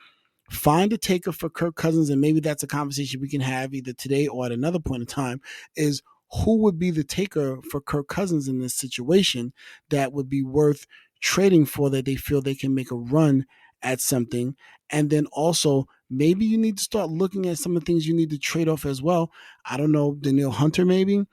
Find a taker for Kirk Cousins, and maybe that's a conversation we can have either today or at another point in time, is who would be the taker for Kirk Cousins in this situation that would be worth trading for, that they feel they can make a run at something. And then also, maybe you need to start looking at some of the things you need to trade off as well. I don't know, Danielle Hunter maybe,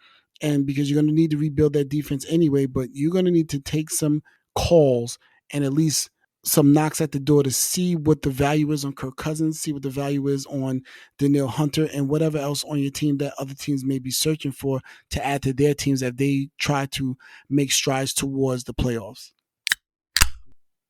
and because you're going to need to rebuild that defense anyway, but you're going to need to take some calls and at least some knocks at the door to see what the value is on Kirk Cousins, see what the value is on Danielle Hunter, and whatever else on your team that other teams may be searching for to add to their teams as they try to make strides towards the playoffs.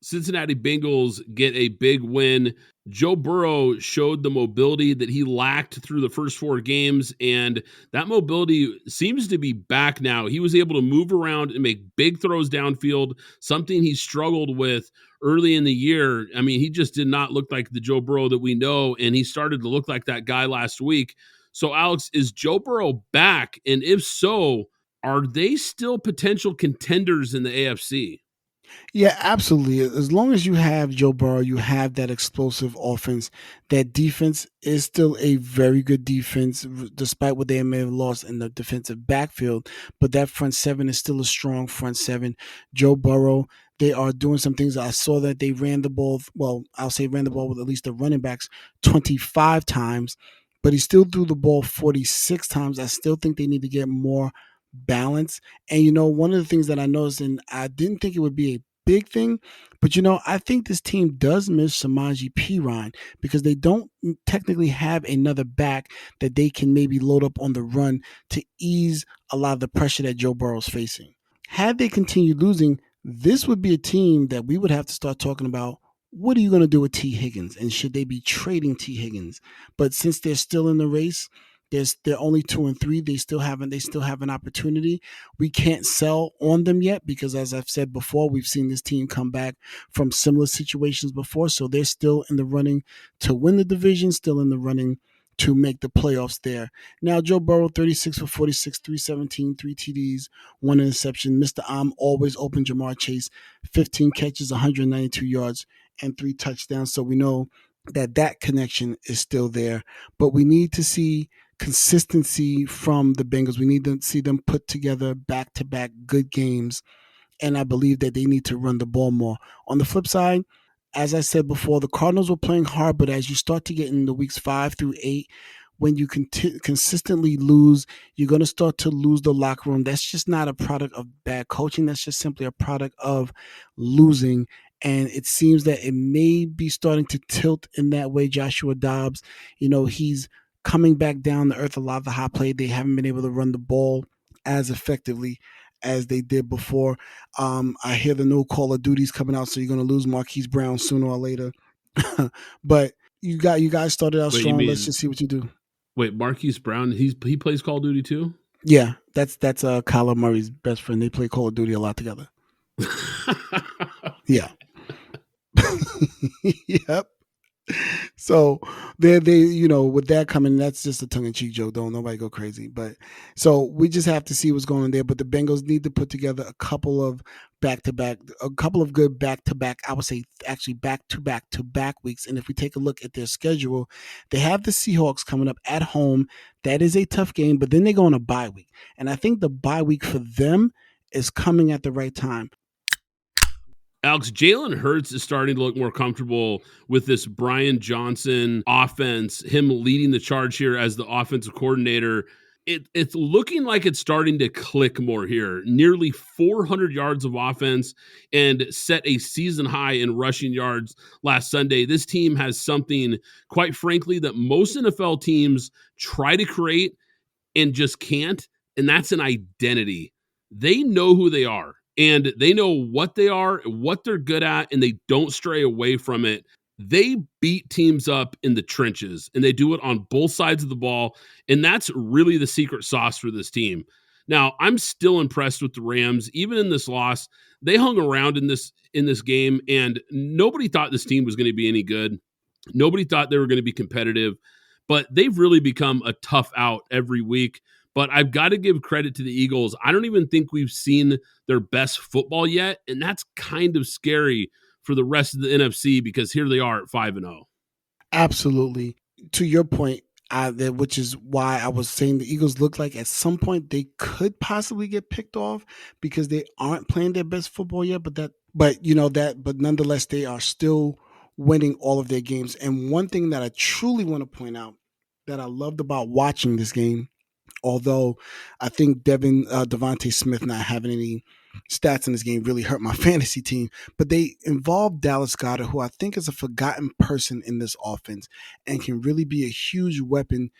Cincinnati Bengals get a big win. Joe Burrow showed the mobility that he lacked through the first 4 games, and that mobility seems to be back now. He was able to move around and make big throws downfield, something he struggled with early in the year. I mean, he just did not look like the Joe Burrow that we know, and he started to look like that guy last week. So, Alex, is Joe Burrow back? And if so, are they still potential contenders in the AFC? Yeah, absolutely. As long as you have Joe Burrow, you have that explosive offense. That defense is still a very good defense, despite what they may have lost in the defensive backfield. But that front seven is still a strong front seven. Joe Burrow, they are doing some things. I saw that they ran the ball. Well, I'll say ran the ball with at least the running backs 25 times, but he still threw the ball 46 times. I still think they need to get more balance. And one of the things that I noticed, and I didn't think it would be a big thing, but I think this team does miss Samaje Perine because they don't technically have another back that they can maybe load up on the run to ease a lot of the pressure that Joe Burrow's facing. Had they continued losing, this would be a team that we would have to start talking about. What are you going to do with T. Higgins? And should they be trading T. Higgins? But since they're still in the race, they're only 2-3. They still have an opportunity. We can't sell on them yet because, as I've said before, we've seen this team come back from similar situations before. So they're still in the running to win the division, still in the running to make the playoffs there. Now, Joe Burrow, 36 for 46, 317, 3 TDs, 1 interception. Mr. I'm always open, Jamar Chase, 15 catches, 192 yards, and 3 touchdowns. So we know that connection is still there. But we need to see consistency from the Bengals. We need to see them put together back-to-back good games, and I believe that they need to run the ball more. On the flip side, as I said before, the Cardinals were playing hard, but as you start to get in the weeks 5 through 8, when you consistently lose, you're going to start to lose the locker room. That's just not a product of bad coaching. That's just simply a product of losing. And it seems that it may be starting to tilt in that way. Joshua Dobbs, he's coming back down to earth. A lot of the hot play, they haven't been able to run the ball as effectively as they did before. I hear the new Call of Duty's coming out, so you're going to lose Marquise Brown sooner or later. But you guys started out strong. Let's just see what you do. Wait, Marquise Brown, he plays Call of Duty too? Yeah, that's Kyler Murray's best friend. They play Call of Duty a lot together. Yeah. Yep. So they with that coming, that's just a tongue-in-cheek joke. Don't nobody go crazy. But so we just have to see what's going on there. But the Bengals need to put together a couple of good back-to-back, I would say actually back-to-back weeks. And if we take a look at their schedule, they have the Seahawks coming up at home. That is a tough game, but then they go on a bye week. And I think the bye week for them is coming at the right time. Alex, Jalen Hurts is starting to look more comfortable with this Brian Johnson offense, him leading the charge here as the offensive coordinator. It's looking like it's starting to click more here. Nearly 400 yards of offense and set a season high in rushing yards last Sunday. This team has something, quite frankly, that most NFL teams try to create and just can't, and that's an identity. They know who they are. And they know what they are, what they're good at, and they don't stray away from it. They beat teams up in the trenches, and they do it on both sides of the ball, and that's really the secret sauce for this team. Now, I'm still impressed with the Rams. Even in this loss, they hung around in this game, and nobody thought this team was going to be any good. Nobody thought they were going to be competitive, but they've really become a tough out every week. But I've got to give credit to the Eagles. I don't even think we've seen their best football yet, and that's kind of scary for the rest of the NFC because here they are at 5-0. Absolutely. To your point, which is why I was saying the Eagles look like at some point they could possibly get picked off because they aren't playing their best football yet. But nonetheless, they are still winning all of their games. And one thing that I truly want to point out that I loved about watching this game, although I think Devontae Smith not having any stats in this game really hurt my fantasy team, but they involved Dallas Goedert, who I think is a forgotten person in this offense and can really be a huge weapon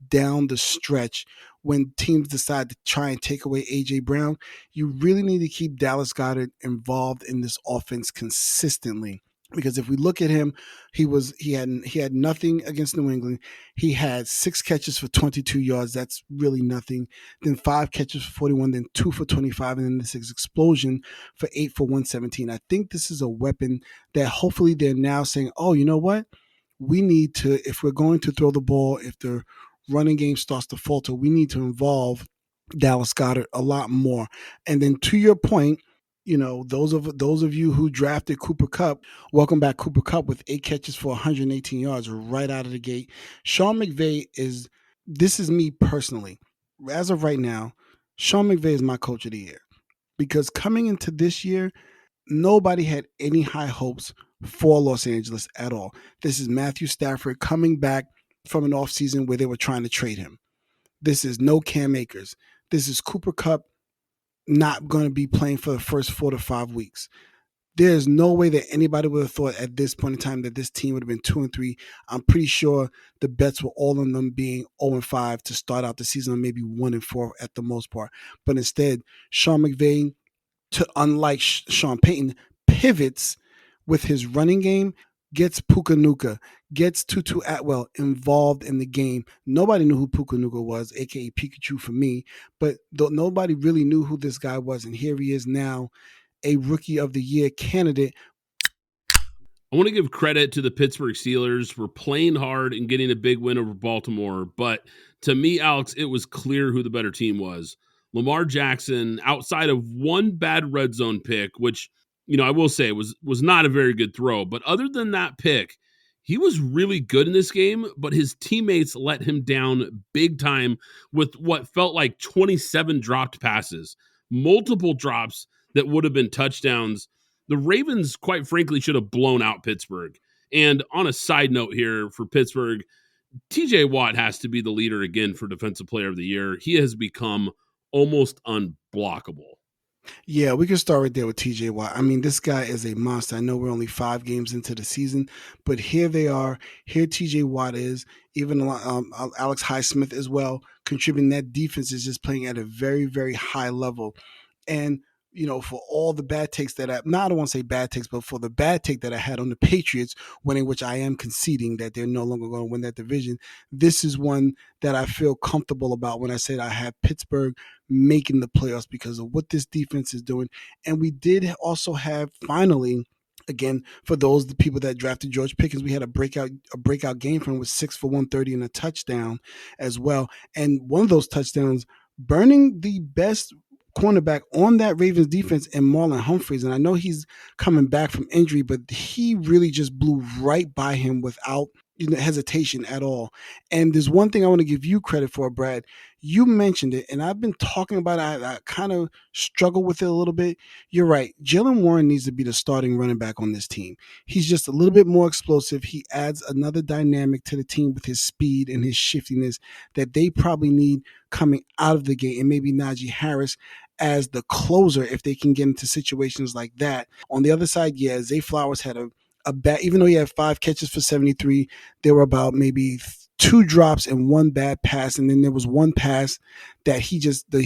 down the stretch when teams decide to try and take away A.J. Brown. You really need to keep Dallas Goedert involved in this offense consistently. Because if we look at him, he had nothing against New England. He had 6 catches for 22 yards. That's really nothing. Then 5 catches for 41, then 2 for 25, and then this explosion for 8 for 117. I think this is a weapon that hopefully they're now saying, oh, you know what? We need to, if we're going to throw the ball, if the running game starts to falter, we need to involve Dallas Goedert a lot more. And then to your point, those of you who drafted Cooper Kupp, welcome back Cooper Kupp with 8 catches for 118 yards right out of the gate. Sean McVay this is me personally. As of right now, Sean McVay is my coach of the year because coming into this year, nobody had any high hopes for Los Angeles at all. This is Matthew Stafford coming back from an offseason where they were trying to trade him. This is no Cam Akers. This is Cooper Kupp not going to be playing for the first 4 to 5 weeks. There's no way that anybody would have thought at this point in time that this team would have been 2-3. I'm pretty sure the bets were all on them being 0-5 to start out the season, or maybe 1-4 at the most part. But instead, Sean McVay, unlike Sean Payton, pivots with his running game, gets Puka Nacua, gets Tutu Atwell involved in the game. Nobody knew who Puka Nacua was, a.k.a. Pikachu for me, but nobody really knew who this guy was, and here he is now, a Rookie of the Year candidate. I want to give credit to the Pittsburgh Steelers for playing hard and getting a big win over Baltimore, but to me, Alex, it was clear who the better team was. Lamar Jackson, outside of one bad red zone pick, which I will say was not a very good throw. But other than that pick, he was really good in this game, but his teammates let him down big time with what felt like 27 dropped passes, multiple drops that would have been touchdowns. The Ravens, quite frankly, should have blown out Pittsburgh. And on a side note here for Pittsburgh, TJ Watt has to be the leader again for Defensive Player of the Year. He has become almost unblockable. Yeah, we can start right there with TJ Watt. I mean, this guy is a monster. I know we're only 5 games into the season, but here they are. Here TJ Watt is. Even Alex Highsmith as well, contributing. That defense is just playing at a very, very high level. And for all the bad takes that I don't want to say bad takes, but for the bad take that I had on the Patriots winning, which I am conceding that they're no longer going to win that division, this is one that I feel comfortable about when I said I have Pittsburgh making the playoffs because of what this defense is doing. And we did also have finally, again, for the people that drafted George Pickens, we had a breakout game from him with 6 for 130 and a touchdown as well. And one of those touchdowns burning the best cornerback on that Ravens defense and Marlon Humphreys. And I know he's coming back from injury, but he really just blew right by him without hesitation at all. And there's one thing I want to give you credit for, Brad. You mentioned it, and I've been talking about it. I kind of struggle with it a little bit. You're right. Jalen Warren needs to be the starting running back on this team. He's just a little bit more explosive. He adds another dynamic to the team with his speed and his shiftiness that they probably need coming out of the gate, and maybe Najee Harris as the closer if they can get into situations like that. On the other side, yeah, Zay Flowers had a bad, even though he had 5 catches for 73, there were about maybe 2 drops and 1 bad pass, and then there was 1 pass that he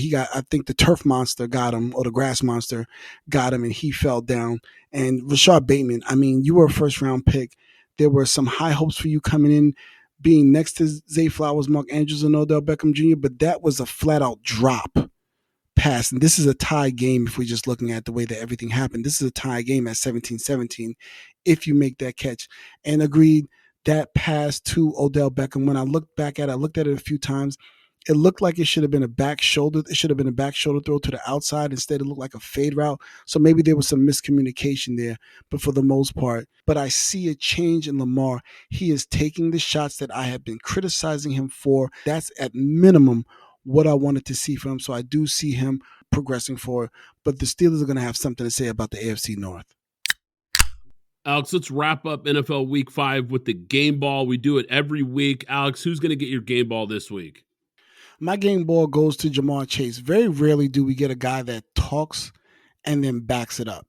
got. I think the turf monster got him, or the grass monster got him, and he fell down. And Rashad Bateman, I mean, you were a first-round pick. There were some high hopes for you coming in, being next to Zay Flowers, Mark Andrews, and Odell Beckham Jr., but that was a flat-out drop. past, and this is a tie game if we're just looking at the way that everything happened. This is a tie game at 17-17 if you make that catch. And agreed, that pass to Odell Beckham, when I looked back at it, I looked at it a few times, it looked like it should have been a back shoulder. It should have been a back shoulder throw to the outside. Instead, it looked like a fade route. So maybe there was some miscommunication there, but for the most part. But I see a change in Lamar. He is taking the shots that I have been criticizing him for. That's at minimum what I wanted to see from him. So I do see him progressing forward. But the Steelers are going to have something to say about the AFC North. Alex, let's wrap up NFL Week 5 with the game ball. We do it every week. Alex, who's going to get your game ball this week? My game ball goes to Jamar Chase. Very rarely do we get a guy that talks and then backs it up.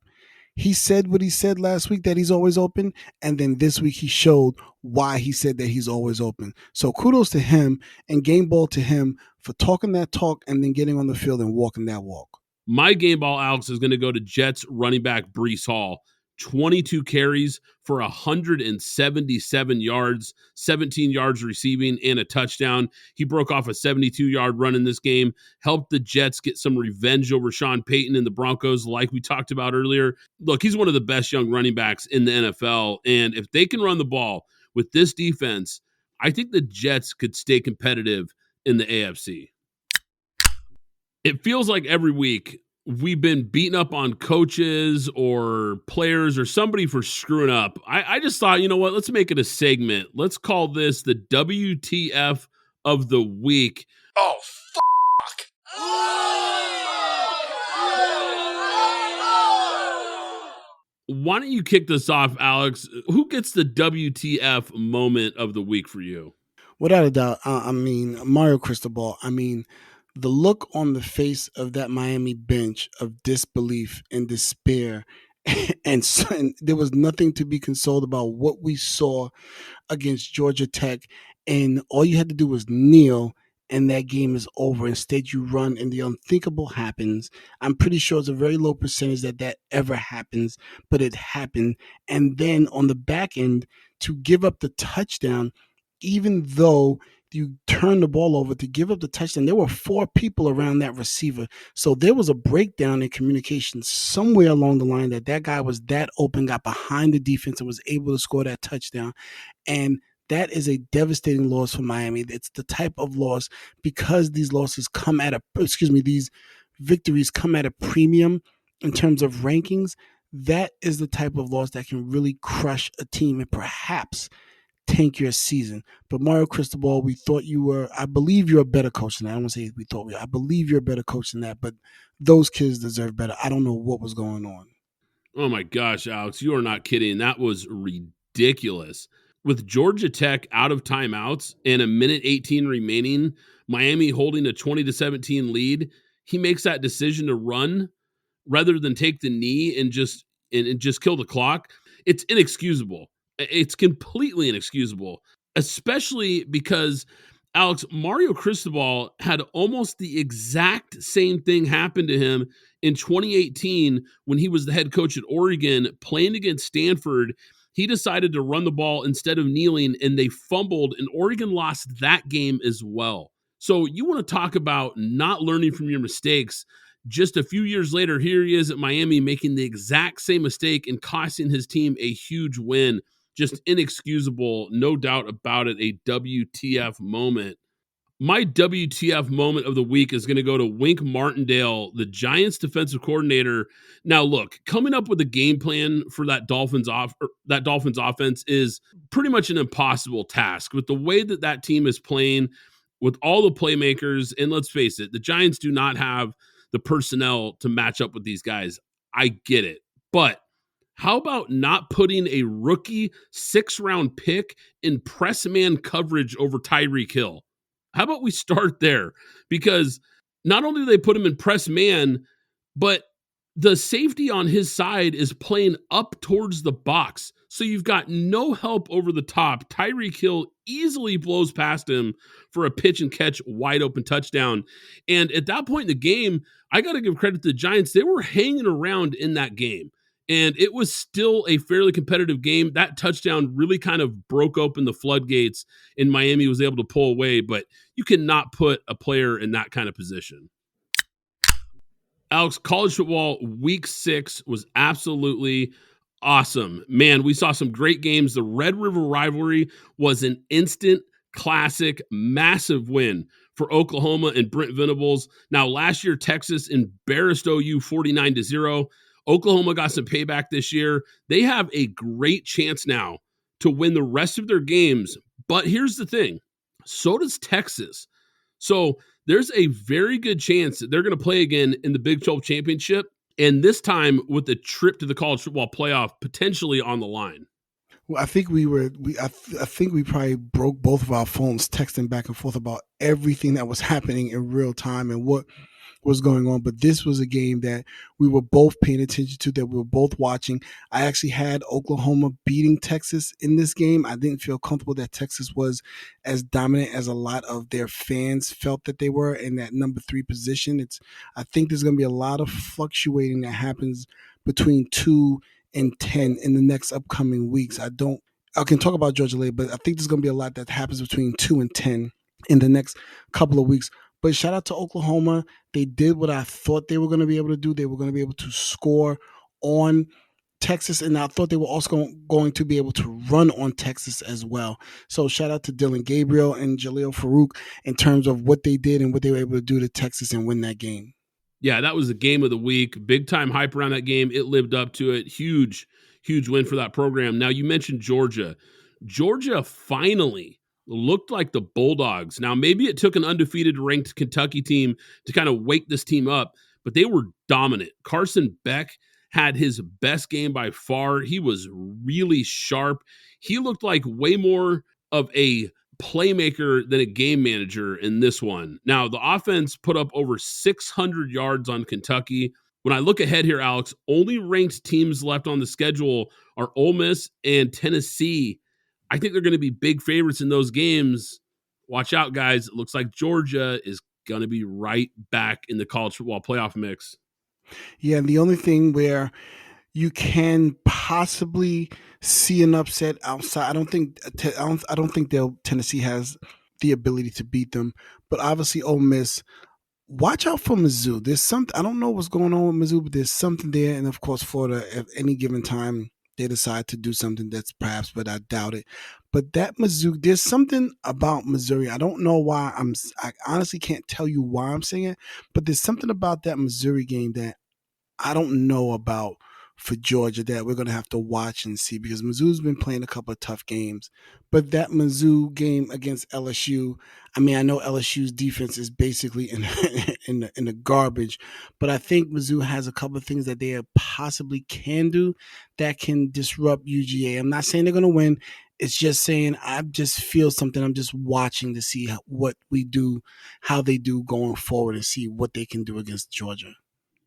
He said what he said last week, that he's always open, and then this week he showed why he said that he's always open. So kudos to him, and game ball to him for talking that talk and then getting on the field and walking that walk. My game ball, Alex, is going to go to Jets running back Breece Hall. 22 carries for 177 yards, 17 yards receiving, and a touchdown. He broke off a 72-yard run in this game, helped the Jets get some revenge over Sean Payton and the Broncos, like we talked about earlier. Look, he's one of the best young running backs in the NFL, and if they can run the ball with this defense, I think the Jets could stay competitive in the AFC. It feels like every week we've been beating up on coaches or players or somebody for screwing up. I just thought, you know what? Let's make it a segment. Let's call this the WTF of the week. Oh, fuck. Why don't you kick this off, Alex? Who gets the WTF moment of the week for you? Without a doubt, Mario Cristobal. The look on the face of that Miami bench of disbelief and despair, and there was nothing to be consoled about what we saw against Georgia Tech, and all you had to do was kneel, and that game is over. Instead, you run, and the unthinkable happens. I'm pretty sure it's a very low percentage that ever happens, but it happened. And then on the back end, to give up the touchdown, even though you turn the ball over, to give up the touchdown, there were 4 people around that receiver. So there was a breakdown in communication somewhere along the line that guy was that open, got behind the defense, and was able to score that touchdown. And that is a devastating loss for Miami. It's the type of loss, because these these victories come at a premium in terms of rankings. That is the type of loss that can really crush a team and perhaps tank your season. But Mario Cristobal, I believe you're a better coach than that. I don't want to say we thought I believe you're a better coach than that, but those kids deserve better. I don't know what was going on. Oh my gosh, Alex, you are not kidding. That was ridiculous. With Georgia Tech out of timeouts and a minute 18 remaining, Miami holding a 20-17 lead, he makes that decision to run rather than take the knee and just kill the clock. It's inexcusable. It's completely inexcusable, especially because, Alex, Mario Cristobal had almost the exact same thing happen to him in 2018 when he was the head coach at Oregon playing against Stanford. He decided to run the ball instead of kneeling, and they fumbled, and Oregon lost that game as well. So you want to talk about not learning from your mistakes. Just a few years later, here he is at Miami making the exact same mistake and costing his team a huge win. Just inexcusable, no doubt about it, a WTF moment. My WTF moment of the week is going to go to Wink Martindale, the Giants defensive coordinator. Now, look, coming up with a game plan for that Dolphins offense is pretty much an impossible task. With the way that team is playing, with all the playmakers, and let's face it, the Giants do not have the personnel to match up with these guys. I get it, but how about not putting a rookie 6th-round pick in press man coverage over Tyreek Hill? How about we start there? Because not only do they put him in press man, but the safety on his side is playing up towards the box. So you've got no help over the top. Tyreek Hill easily blows past him for a pitch and catch wide open touchdown. And at that point in the game, I got to give credit to the Giants. They were hanging around in that game. And it was still a fairly competitive game. That touchdown really kind of broke open the floodgates, and Miami was able to pull away. But you cannot put a player in that kind of position. Alex, college football week 6 was absolutely awesome. Man, we saw some great games. The Red River rivalry was an instant classic, massive win for Oklahoma and Brent Venables. Now, last year, Texas embarrassed OU 49-0. Oklahoma got some payback this year. They have a great chance now to win the rest of their games. But here's the thing. So does Texas. So there's a very good chance that they're going to play again in the Big 12 championship. And this time with the trip to the college football playoff potentially on the line. Well, I think I think we probably broke both of our phones texting back and forth about everything that was happening in real time and what was going on. But this was a game that we were both paying attention to, that we were both watching. I actually had Oklahoma beating Texas in this game. I didn't feel comfortable that Texas was as dominant as a lot of their fans felt that they were in that number 3 position. I think there's going to be a lot of fluctuating that happens between 2 and 10 in the next upcoming weeks. I can talk about Georgia later, but I think there's going to be a lot that happens between 2 and 10 in the next couple of weeks. But shout out to Oklahoma. They did what I thought they were going to be able to do. They were going to be able to score on Texas, and I thought they were also going to be able to run on Texas as well. So shout out to Dylan Gabriel and Jaleel Farouk in terms of what they did and what they were able to do to Texas and win that game. Yeah, that was the game of the week. Big time hype around that game. It lived up to it. Huge win for that program. Now, you mentioned Georgia. Georgia finally looked like the Bulldogs. Now, maybe it took an undefeated ranked Kentucky team to kind of wake this team up, but they were dominant. Carson Beck had his best game by far. He was really sharp. He looked like way more of a playmaker than a game manager in this one. Now, the offense put up over 600 yards on Kentucky. When I look ahead here, Alex, only ranked teams left on the schedule are Ole Miss and Tennessee. I think they're going to be big favorites in those games. Watch out, guys. It looks like Georgia is going to be right back in the college football playoff mix. Yeah, and the only thing where you can possibly see an upset outside, I don't think Tennessee has the ability to beat them, but obviously Ole Miss. Watch out for Mizzou. There's something, I don't know what's going on with Mizzou, but there's something there, and of course Florida. At any given time, they decide to do something that's perhaps, but I doubt it. But that Mizzou, there's something about Missouri. I don't know why. I honestly can't tell you why I'm saying it, but there's something about that Missouri game that I don't know about for Georgia that we're going to have to watch and see, because Mizzou's been playing a couple of tough games. But that Mizzou game against LSU, I mean, I know LSU's defense is basically in the garbage, but I think Mizzou has a couple of things that they possibly can do that can disrupt UGA. I'm not saying they're going to win. It's just saying I just feel something. I'm just watching to see what we do, how they do going forward, and see what they can do against Georgia.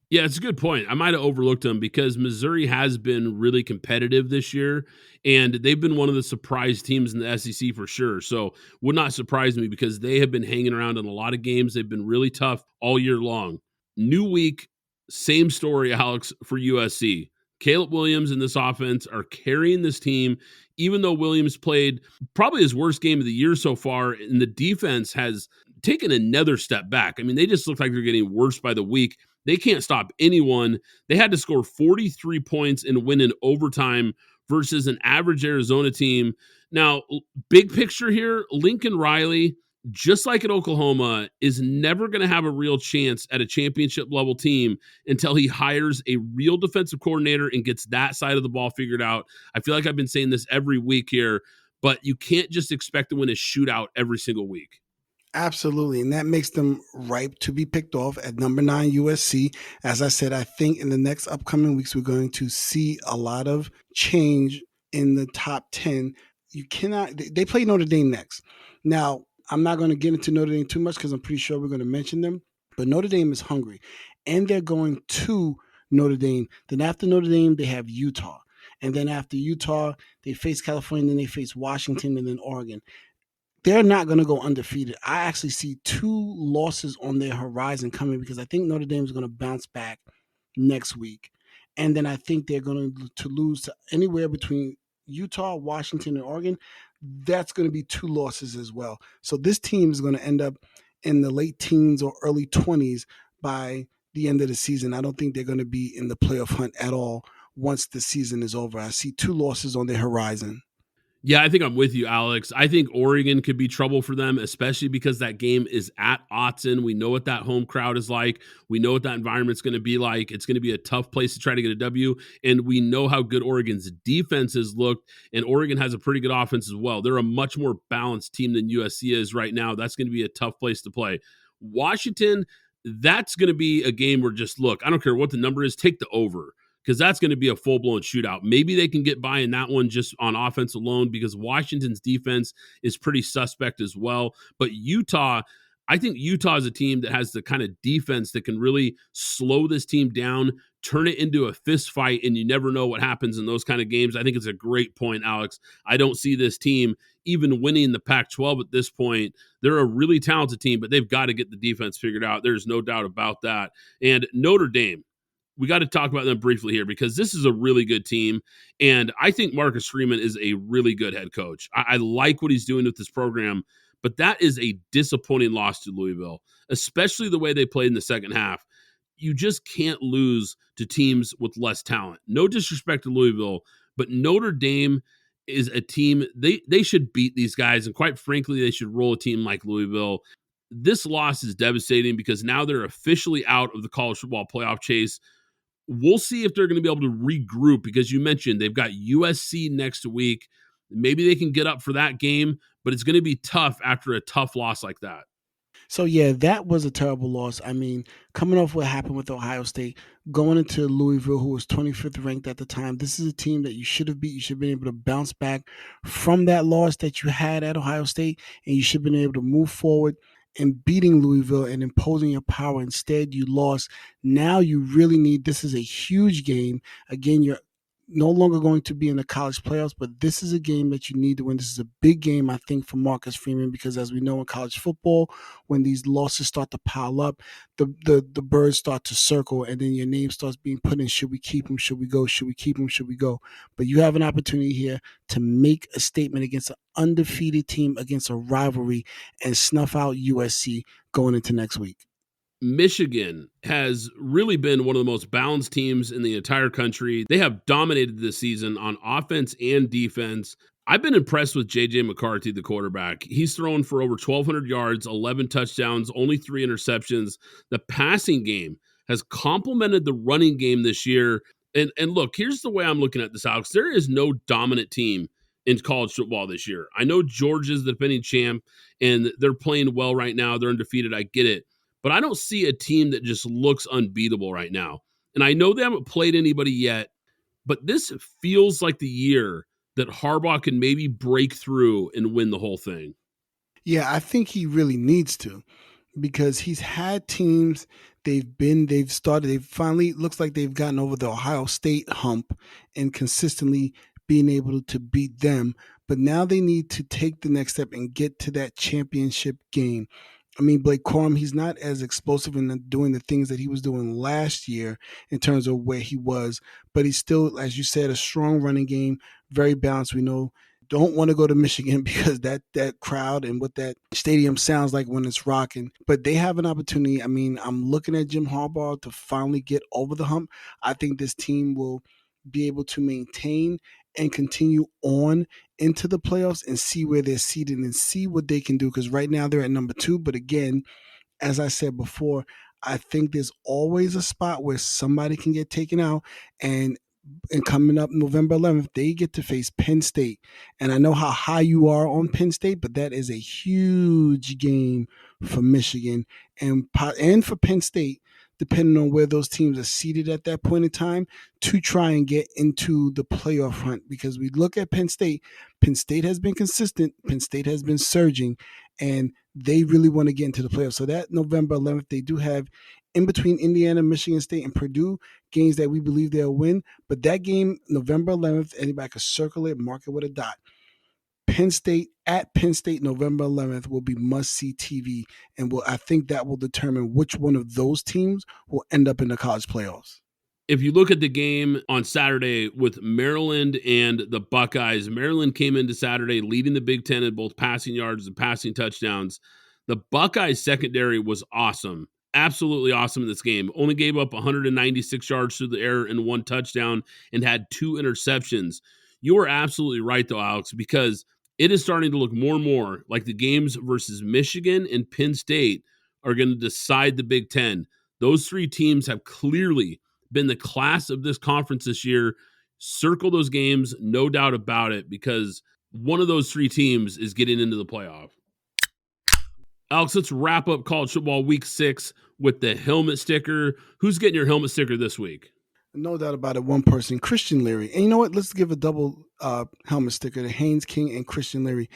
Yeah, it's a good point. I might have overlooked them because Missouri has been really competitive this year, and they've been one of the surprise teams in the SEC for sure. So would not surprise me because they have been hanging around in a lot of games. They've been really tough all year long. New week, same story, Alex, for USC. Caleb Williams and this offense are carrying this team, even though Williams played probably his worst game of the year so far, and the defense has taken another step back. I mean, they just look like they're getting worse by the week. They can't stop anyone. They had to score 43 points and win in overtime versus an average Arizona team. Now, big picture here, Lincoln Riley, just like at Oklahoma, is never going to have a real chance at a championship level team until he hires a real defensive coordinator and gets that side of the ball figured out. I feel like I've been saying this every week here, but you can't just expect to win a shootout every single week. Absolutely, and that makes them ripe to be picked off at number 9 USC. As I said, I think in the next upcoming weeks, we're going to see a lot of change in the top 10. They play Notre Dame next. Now, I'm not going to get into Notre Dame too much because I'm pretty sure we're going to mention them, but Notre Dame is hungry, and they're going to Notre Dame. Then after Notre Dame, they have Utah, and then after Utah, they face California, and then they face Washington, and then Oregon. They're not going to go undefeated. I actually see 2 losses on their horizon coming because I think Notre Dame is going to bounce back next week. And then I think they're going to lose to anywhere between Utah, Washington, and Oregon. That's going to be 2 losses as well. So this team is going to end up in the late teens or early 20s by the end of the season. I don't think they're going to be in the playoff hunt at all once the season is over. I see 2 losses on their horizon. Yeah, I think I'm with you, Alex. I think Oregon could be trouble for them, especially because that game is at Autzen. We know what that home crowd is like. We know what that environment's going to be like. It's going to be a tough place to try to get a W, and we know how good Oregon's defense has looked, and Oregon has a pretty good offense as well. They're a much more balanced team than USC is right now. That's going to be a tough place to play. Washington, that's going to be a game where just look, I don't care what the number is, take the over, because that's going to be a full-blown shootout. Maybe they can get by in that one just on offense alone, because Washington's defense is pretty suspect as well. But Utah, I think Utah is a team that has the kind of defense that can really slow this team down, turn it into a fist fight, and you never know what happens in those kind of games. I think it's a great point, Alex. I don't see this team even winning the Pac-12 at this point. They're a really talented team, but they've got to get the defense figured out. There's no doubt about that. And Notre Dame, we got to talk about them briefly here, because this is a really good team. And I think Marcus Freeman is a really good head coach. I like what he's doing with this program, but that is a disappointing loss to Louisville, especially the way they played in the second half. You just can't lose to teams with less talent. No disrespect to Louisville, but Notre Dame is a team, they should beat these guys. And quite frankly, they should roll a team like Louisville. This loss is devastating because now they're officially out of the college football playoff chase. We'll see if they're going to be able to regroup, because you mentioned they've got USC next week. Maybe they can get up for that game, but it's going to be tough after a tough loss like that. So, yeah, that was a terrible loss. I mean, coming off what happened with Ohio State, going into Louisville, who was 25th ranked at the time, this is a team that you should have beat. You should have been able to bounce back from that loss that you had at Ohio State, and you should have been able to move forward and beating Louisville and imposing your power. Instead, you lost. Now you really need, this is a huge game. Again, you're no longer going to be in the college playoffs, but this is a game that you need to win. This is a big game, I think, for Marcus Freeman, because as we know in college football, when these losses start to pile up, the birds start to circle, and then your name starts being put in. Should we keep him? Should we go? Should we keep him? Should we go? But you have an opportunity here to make a statement against an undefeated team, against a rivalry, and snuff out USC going into next week. Michigan has really been one of the most balanced teams in the entire country. They have dominated this season on offense and defense. I've been impressed with J.J. McCarthy, the quarterback. He's thrown for over 1,200 yards, 11 touchdowns, only 3 interceptions. The passing game has complemented the running game this year. And look, here's the way I'm looking at this, Alex. There is no dominant team in college football this year. I know Georgia's the defending champ, and they're playing well right now. They're undefeated. I get it. But I don't see a team that just looks unbeatable right now. And I know they haven't played anybody yet, but this feels like the year that Harbaugh can maybe break through and win the whole thing. Yeah, I think he really needs to, because he's had teams, they've finally, looks like they've gotten over the Ohio State hump and consistently being able to beat them. But now they need to take the next step and get to that championship game. I mean, Blake Corum, he's not as explosive in doing the things that he was doing last year in terms of where he was, but he's still, as you said, a strong running game, very balanced. We know, don't want to go to Michigan because that crowd and what that stadium sounds like when it's rocking. But they have an opportunity. I mean, I'm looking at Jim Harbaugh to finally get over the hump. I think this team will be able to maintain and continue on into the playoffs and see where they're seated and see what they can do. Because right now they're at number 2. But again, as I said before, I think there's always a spot where somebody can get taken out. And coming up November 11th, they get to face Penn State. And I know how high you are on Penn State, but that is a huge game for Michigan and for Penn State, depending on where those teams are seated at that point in time, to try and get into the playoff hunt. Because we look at Penn State has been consistent, Penn State has been surging, and they really want to get into the playoffs. So that November 11th, they do have, in between Indiana, Michigan State, and Purdue, games that we believe they'll win. But that game, November 11th, anybody can circle it, mark it with a dot. Penn State at Penn State, November 11th, will be must-see TV, and I think that will determine which one of those teams will end up in the college playoffs. If you look at the game on Saturday with Maryland and the Buckeyes, Maryland came into Saturday leading the Big Ten in both passing yards and passing touchdowns. The Buckeyes secondary was awesome. absolutely awesome in this game. Only gave up 196 yards through the air and 1 touchdown and had 2 interceptions. You are absolutely right, though, Alex, because it is starting to look more and more like the games versus Michigan and Penn State are going to decide the Big Ten. Those 3 teams have clearly been the class of this conference this year. Circle those games, no doubt about it, because one of those 3 teams is getting into the playoff. Alex, let's wrap up college football week 6 with the helmet sticker. Who's getting your helmet sticker this week? No doubt about it, one person, Christian Leary. And you know what? Let's give a double helmet sticker to Haynes King and Christian Leary.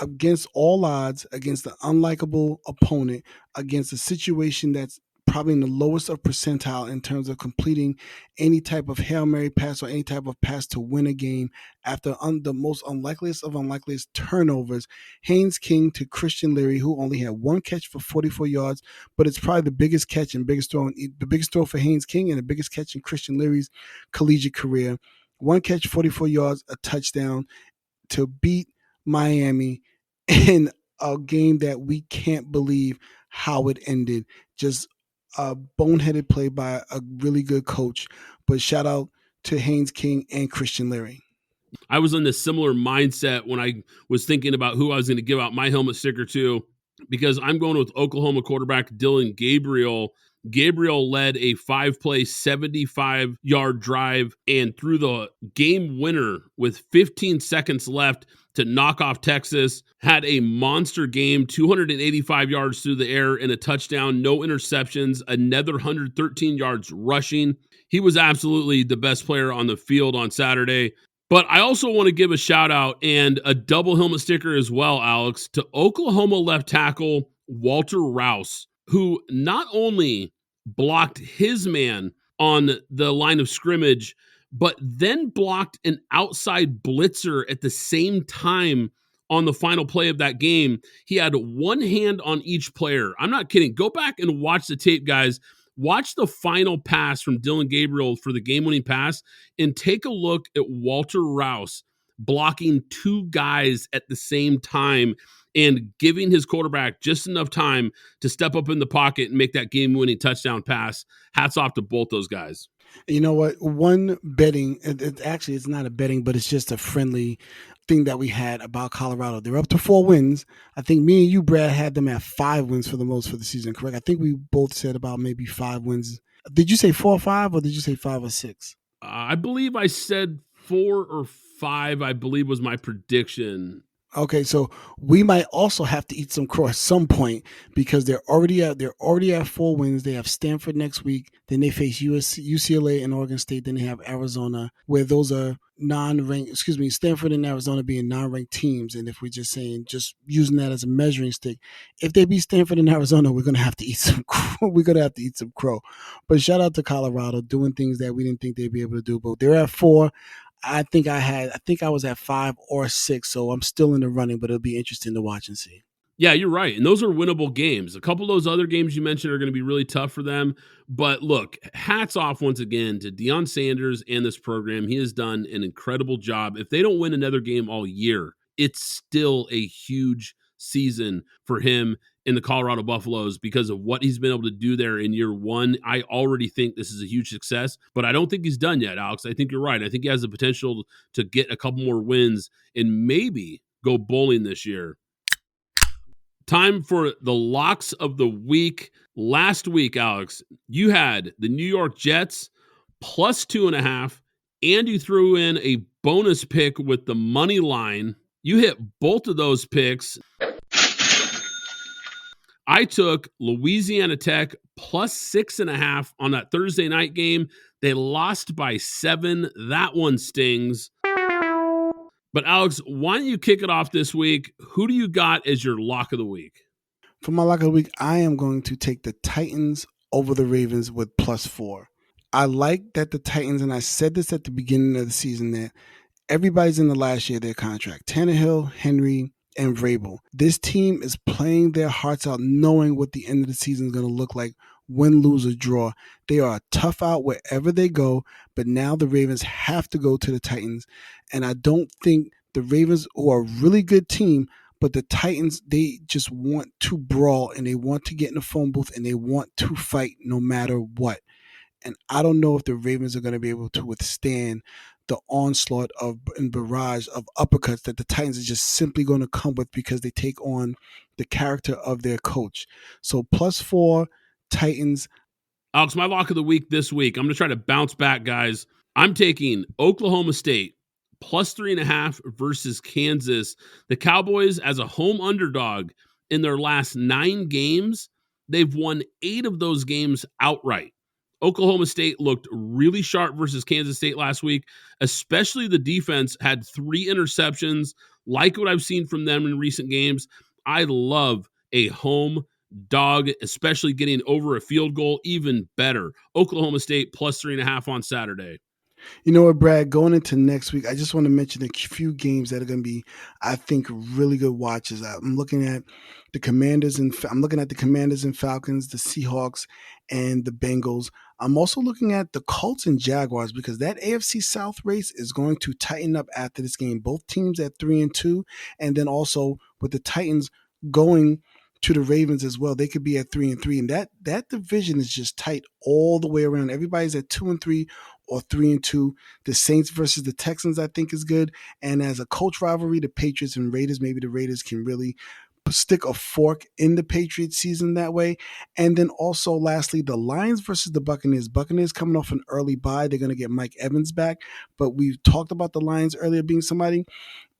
Against all odds, against the unlikable opponent, against a situation that's probably in the lowest of percentile in terms of completing any type of Hail Mary pass or any type of pass to win a game after the most unlikeliest of unlikeliest turnovers. Haynes King to Christian Leary, who only had 1 catch for 44 yards, but it's probably the biggest catch and the biggest throw for Haynes King and the biggest catch in Christian Leary's collegiate career. 1 catch, 44 yards, a touchdown to beat Miami in a game that we can't believe how it ended. Just a boneheaded play by a really good coach. But shout out to Haynes King and Christian Leary. I was in this similar mindset when I was thinking about who I was going to give out my helmet sticker to, because I'm going with Oklahoma quarterback Dylan Gabriel. Gabriel led a 5-play, 75-yard drive and threw the game winner with 15 seconds left to knock off Texas. Had a monster game, 285 yards through the air and a touchdown, no interceptions, another 113 yards rushing. He was absolutely the best player on the field on Saturday. But I also want to give a shout out and a double helmet sticker as well, Alex, to Oklahoma left tackle Walter Rouse, who not only blocked his man on the line of scrimmage, but then blocked an outside blitzer at the same time on the final play of that game. He had one hand on each player. I'm not kidding. Go back and watch the tape, guys. Watch the final pass from Dylan Gabriel for the game-winning pass and take a look at Walter Rouse blocking 2 guys at the same time and giving his quarterback just enough time to step up in the pocket and make that game-winning touchdown pass. Hats off to both those guys. You know what? One betting, it's not a betting, but it's just a friendly thing that we had about Colorado. They're up to 4 wins. I think me and you, Brad, had them at 5 wins for the most for the season, correct? I think we both said about maybe 5 wins. Did you say 4 or 5, or did you say 5 or 6? I believe I said 4 or 5, I believe was my prediction. Okay, so we might also have to eat some crow at some point because they're already at 4 wins. They have Stanford next week. Then they face UCLA and Oregon State. Then they have Arizona, where those are non-ranked. Stanford and Arizona being non-ranked teams. And if we're just using that as a measuring stick, if they beat Stanford and Arizona, we're gonna have to eat some crow. We're gonna have to eat some crow. But shout out to Colorado doing things that we didn't think they'd be able to do. But they're at 4. I think I was at 5 or 6, so I'm still in the running, but it'll be interesting to watch and see. Yeah, you're right. And those are winnable games. A couple of those other games you mentioned are going to be really tough for them. But look, hats off once again to Deion Sanders and this program. He has done an incredible job. If they don't win another game all year, it's still a huge season for him in the Colorado Buffaloes because of what he's been able to do there in year 1. I already think this is a huge success, but I don't think he's done yet, Alex. I think you're right. I think he has the potential to get a couple more wins and maybe go bowling this year. Time for the locks of the week. Last week, Alex, you had the New York Jets plus 2.5, and you threw in a bonus pick with the money line. You hit both of those picks. I took Louisiana Tech plus 6.5 on that Thursday night game. They lost by 7. That one stings. But Alex, why don't you kick it off this week? Who do you got as your lock of the week? For my lock of the week, I am going to take the Titans over the Ravens with plus 4. I like that the Titans, and I said this at the beginning of the season, that everybody's in the last year of their contract. Tannehill, Henry, and Vrabel. This team is playing their hearts out, knowing what the end of the season is going to look like, win, lose, or draw. They are tough out wherever they go, but now the Ravens have to go to the Titans. And I don't think the Ravens, who are a really good team, But the Titans, they just want to brawl and they want to get in the phone booth and they want to fight no matter what. And I don't know if the Ravens are going to be able to withstand the onslaught of and barrage of uppercuts that the Titans are just simply going to come with because they take on the character of their coach. So +4 Titans. Alex, my lock of the week this week, I'm going to try to bounce back, guys. I'm taking Oklahoma State +3.5 versus Kansas. The Cowboys, as a home underdog in their last 9 games, they've won 8 of those games outright. Oklahoma State looked really sharp versus Kansas State last week, especially the defense had 3 interceptions, like what I've seen from them in recent games. I love a home dog, especially getting over a field goal, even better. Oklahoma State +3.5 on Saturday. You know what, Brad, going into next week, I just want to mention a few games that are going to be, I think, really good watches. I'm looking at the Commanders and Falcons, the Seahawks and the Bengals. I'm also looking at the Colts and Jaguars because that AFC South race is going to tighten up after this game. Both teams at 3-2, and then also with the Titans going to the Ravens as well, they could be at 3-3, and that division is just tight all the way around. Everybody's at 2-3 or 3-2. The Saints versus the Texans, I think, is good. And as a coach rivalry, the Patriots and Raiders, maybe the Raiders can really stick a fork in the Patriots season that way. And then also, lastly, the Lions versus the Buccaneers. Buccaneers coming off an early bye. They're going to get Mike Evans back. But we've talked about the Lions earlier being somebody.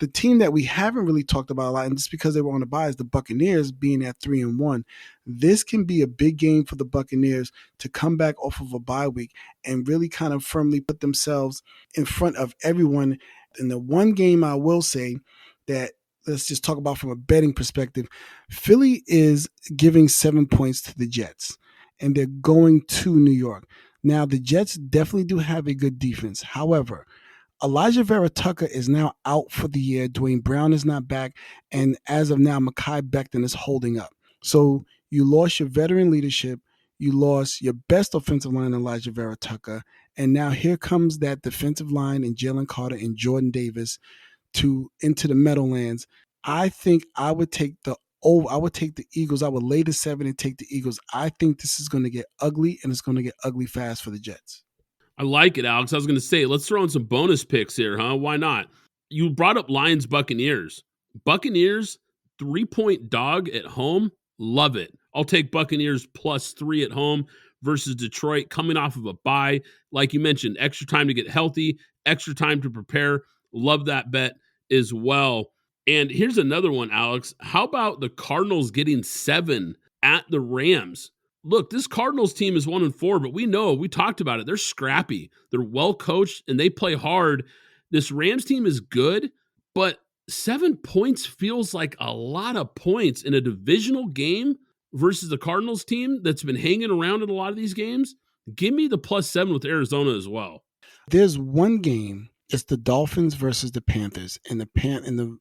The team that we haven't really talked about a lot, and just because they were on the bye, is the Buccaneers being at 3-1. This can be a big game for the Buccaneers to come back off of a bye week and really kind of firmly put themselves in front of everyone. And the one game I will say that, let's just talk about from a betting perspective, Philly is giving 7 points to the Jets, and they're going to New York. Now, the Jets definitely do have a good defense. However, Elijah Vera Tucker is now out for the year. Dwayne Brown is not back. And as of now, Mekhi Becton is holding up. So you lost your veteran leadership. You lost your best offensive line, Elijah Vera Tucker. And now here comes that defensive line and Jalen Carter and Jordan Davis into the Meadowlands. I think I would take the Eagles. I would lay the 7 and take the Eagles. I think this is going to get ugly, and it's going to get ugly fast for the Jets. I like it, Alex. I was going to say, let's throw in some bonus picks here, huh? Why not? You brought up Lions Buccaneers. Buccaneers, 3-point dog at home. Love it. I'll take Buccaneers +3 at home versus Detroit coming off of a bye. Like you mentioned, extra time to get healthy, extra time to prepare. Love that bet as well. And here's another one, Alex. How about the Cardinals getting 7 at the Rams? Look, this Cardinals team is 1-4, but we talked about it. They're scrappy. They're well coached and they play hard. This Rams team is good, but 7 points feels like a lot of points in a divisional game versus the Cardinals team that's been hanging around in a lot of these games. Give me the +7 with Arizona as well. There's one game. It's the Dolphins versus the Panthers. And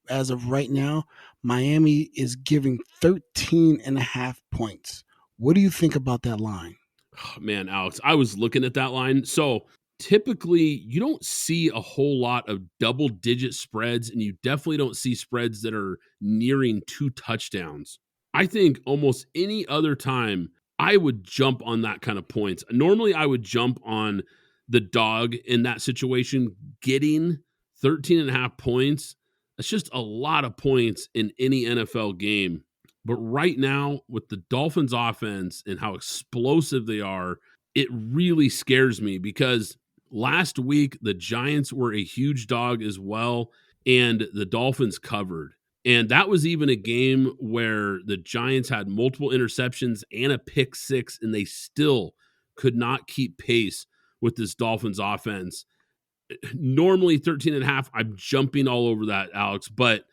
as of right now, Miami is giving 13.5 points. What do you think about that line? Oh, man, Alex, I was looking at that line. So typically you don't see a whole lot of double-digit spreads, and you definitely don't see spreads that are nearing 2 touchdowns. I think almost any other time I would jump on that kind of points. Normally I would jump on the dog in that situation. Getting 13.5 points, that's just a lot of points in any NFL game. But right now, with the Dolphins offense and how explosive they are, it really scares me because last week the Giants were a huge dog as well, and the Dolphins covered. And that was even a game where the Giants had multiple interceptions and a pick 6, and they still could not keep pace with this Dolphins offense. Normally 13.5, I'm jumping all over that, Alex, but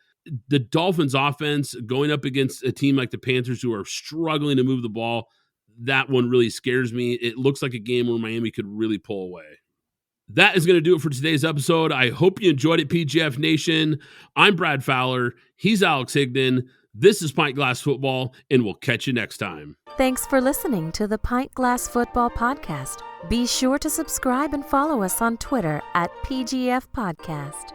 the Dolphins offense going up against a team like the Panthers who are struggling to move the ball, that one really scares me. It looks like a game where Miami could really pull away. That is going to do it for today's episode. I hope you enjoyed it, PGF Nation. I'm Brad Fowler. He's Alex Higdon. This is Pint Glass Football, and we'll catch you next time. Thanks for listening to the Pint Glass Football Podcast. Be sure to subscribe and follow us on Twitter @PGF Podcast.